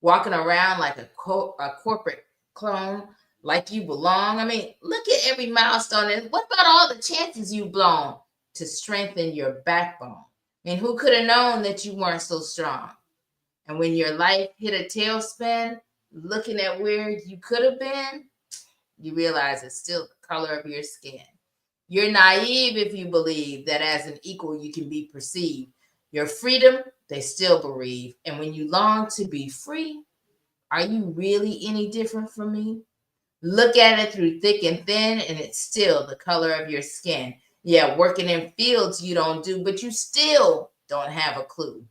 Walking around like a corporate clone, like you belong. I mean, look at every milestone. And what about all the chances you've blown to strengthen your backbone? I mean, who could have known that you weren't so strong? And when your life hit a tailspin, looking at where you could have been, you realize it's still the color of your skin. You're naive if you believe that as an equal you can be perceived. Your freedom, they still bereave. And when you long to be free, are you really any different from me? Look at it through thick and thin, and it's still the color of your skin. Yeah, working in fields you don't do, but you still don't have a clue.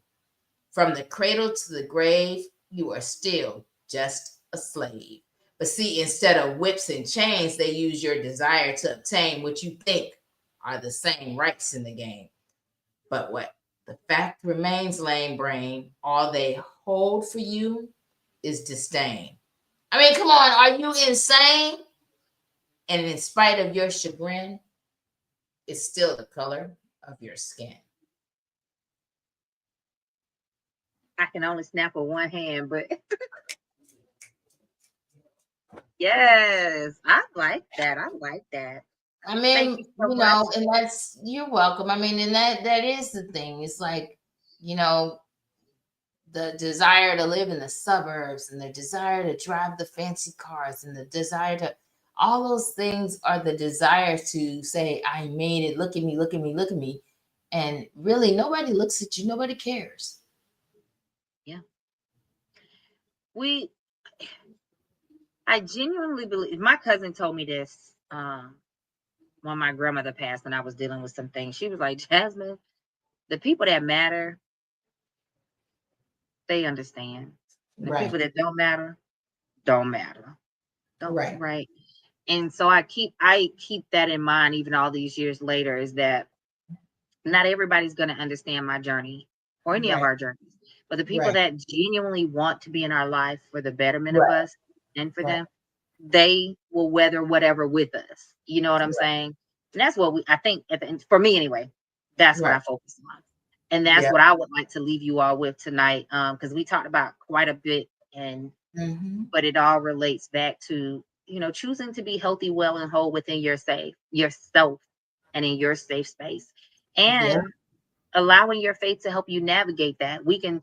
From the cradle to the grave, you are still just a slave. But see, instead of whips and chains, they use your desire to obtain what you think are the same rights in the game. But what the fact remains, lame brain, all they hold for you is disdain. I mean, come on, are you insane? And in spite of your chagrin, it's still the color of your skin. I can only snap with one hand, but yes, I like that. I like that. I Thank mean, you so you much. know, and that's, you're welcome. I mean, and that is the thing. It's like, you know, the desire to live in the suburbs and the desire to drive the fancy cars and the desire to, all those things are the desire to say, I made it, look at me, look at me, look at me. And really, nobody looks at you, nobody cares. Yeah. I genuinely believe, my cousin told me this when my grandmother passed and I was dealing with some things. She was like, Jasmine, the people that matter, they understand. The Right. people that don't matter, don't matter. Don't, Right. right. And so I keep that in mind even all these years later, is that not everybody's going to understand my journey or any of Right. our journeys, but the people Right. that genuinely want to be in our life for the betterment of Right. us and for Right. them, they will weather whatever with us. You know what I'm Right. saying? And that's what I think at the end, for me anyway, that's what Right. I focus on. And that's Yeah. what I would like to leave you all with tonight. Because we talked about quite a bit, and but it all relates back to, you know, choosing to be healthy, well, and whole within yourself and in your safe space. Yeah. And allowing your faith to help you navigate that. We can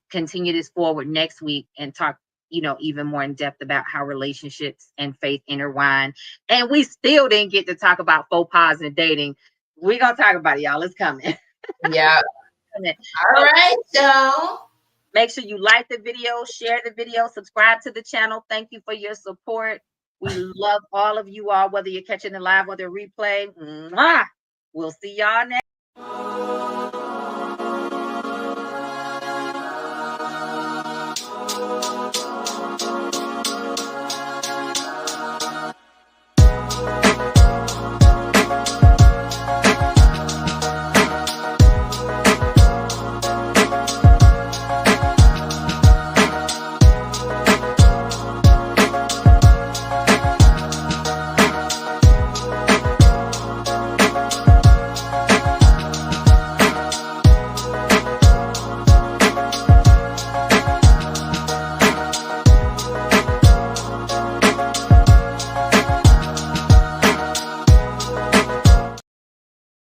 continue this forward next week and talk, you know, even more in depth about how relationships and faith intertwine. And we still didn't get to talk about faux pas and dating. We're gonna talk about it, y'all. It's coming. Yeah. All right, y'all. Make sure you like the video, share the video, subscribe to the channel. Thank you for your support. We love all of you all, whether you're catching it live or the replay. Mwah! We'll see y'all next.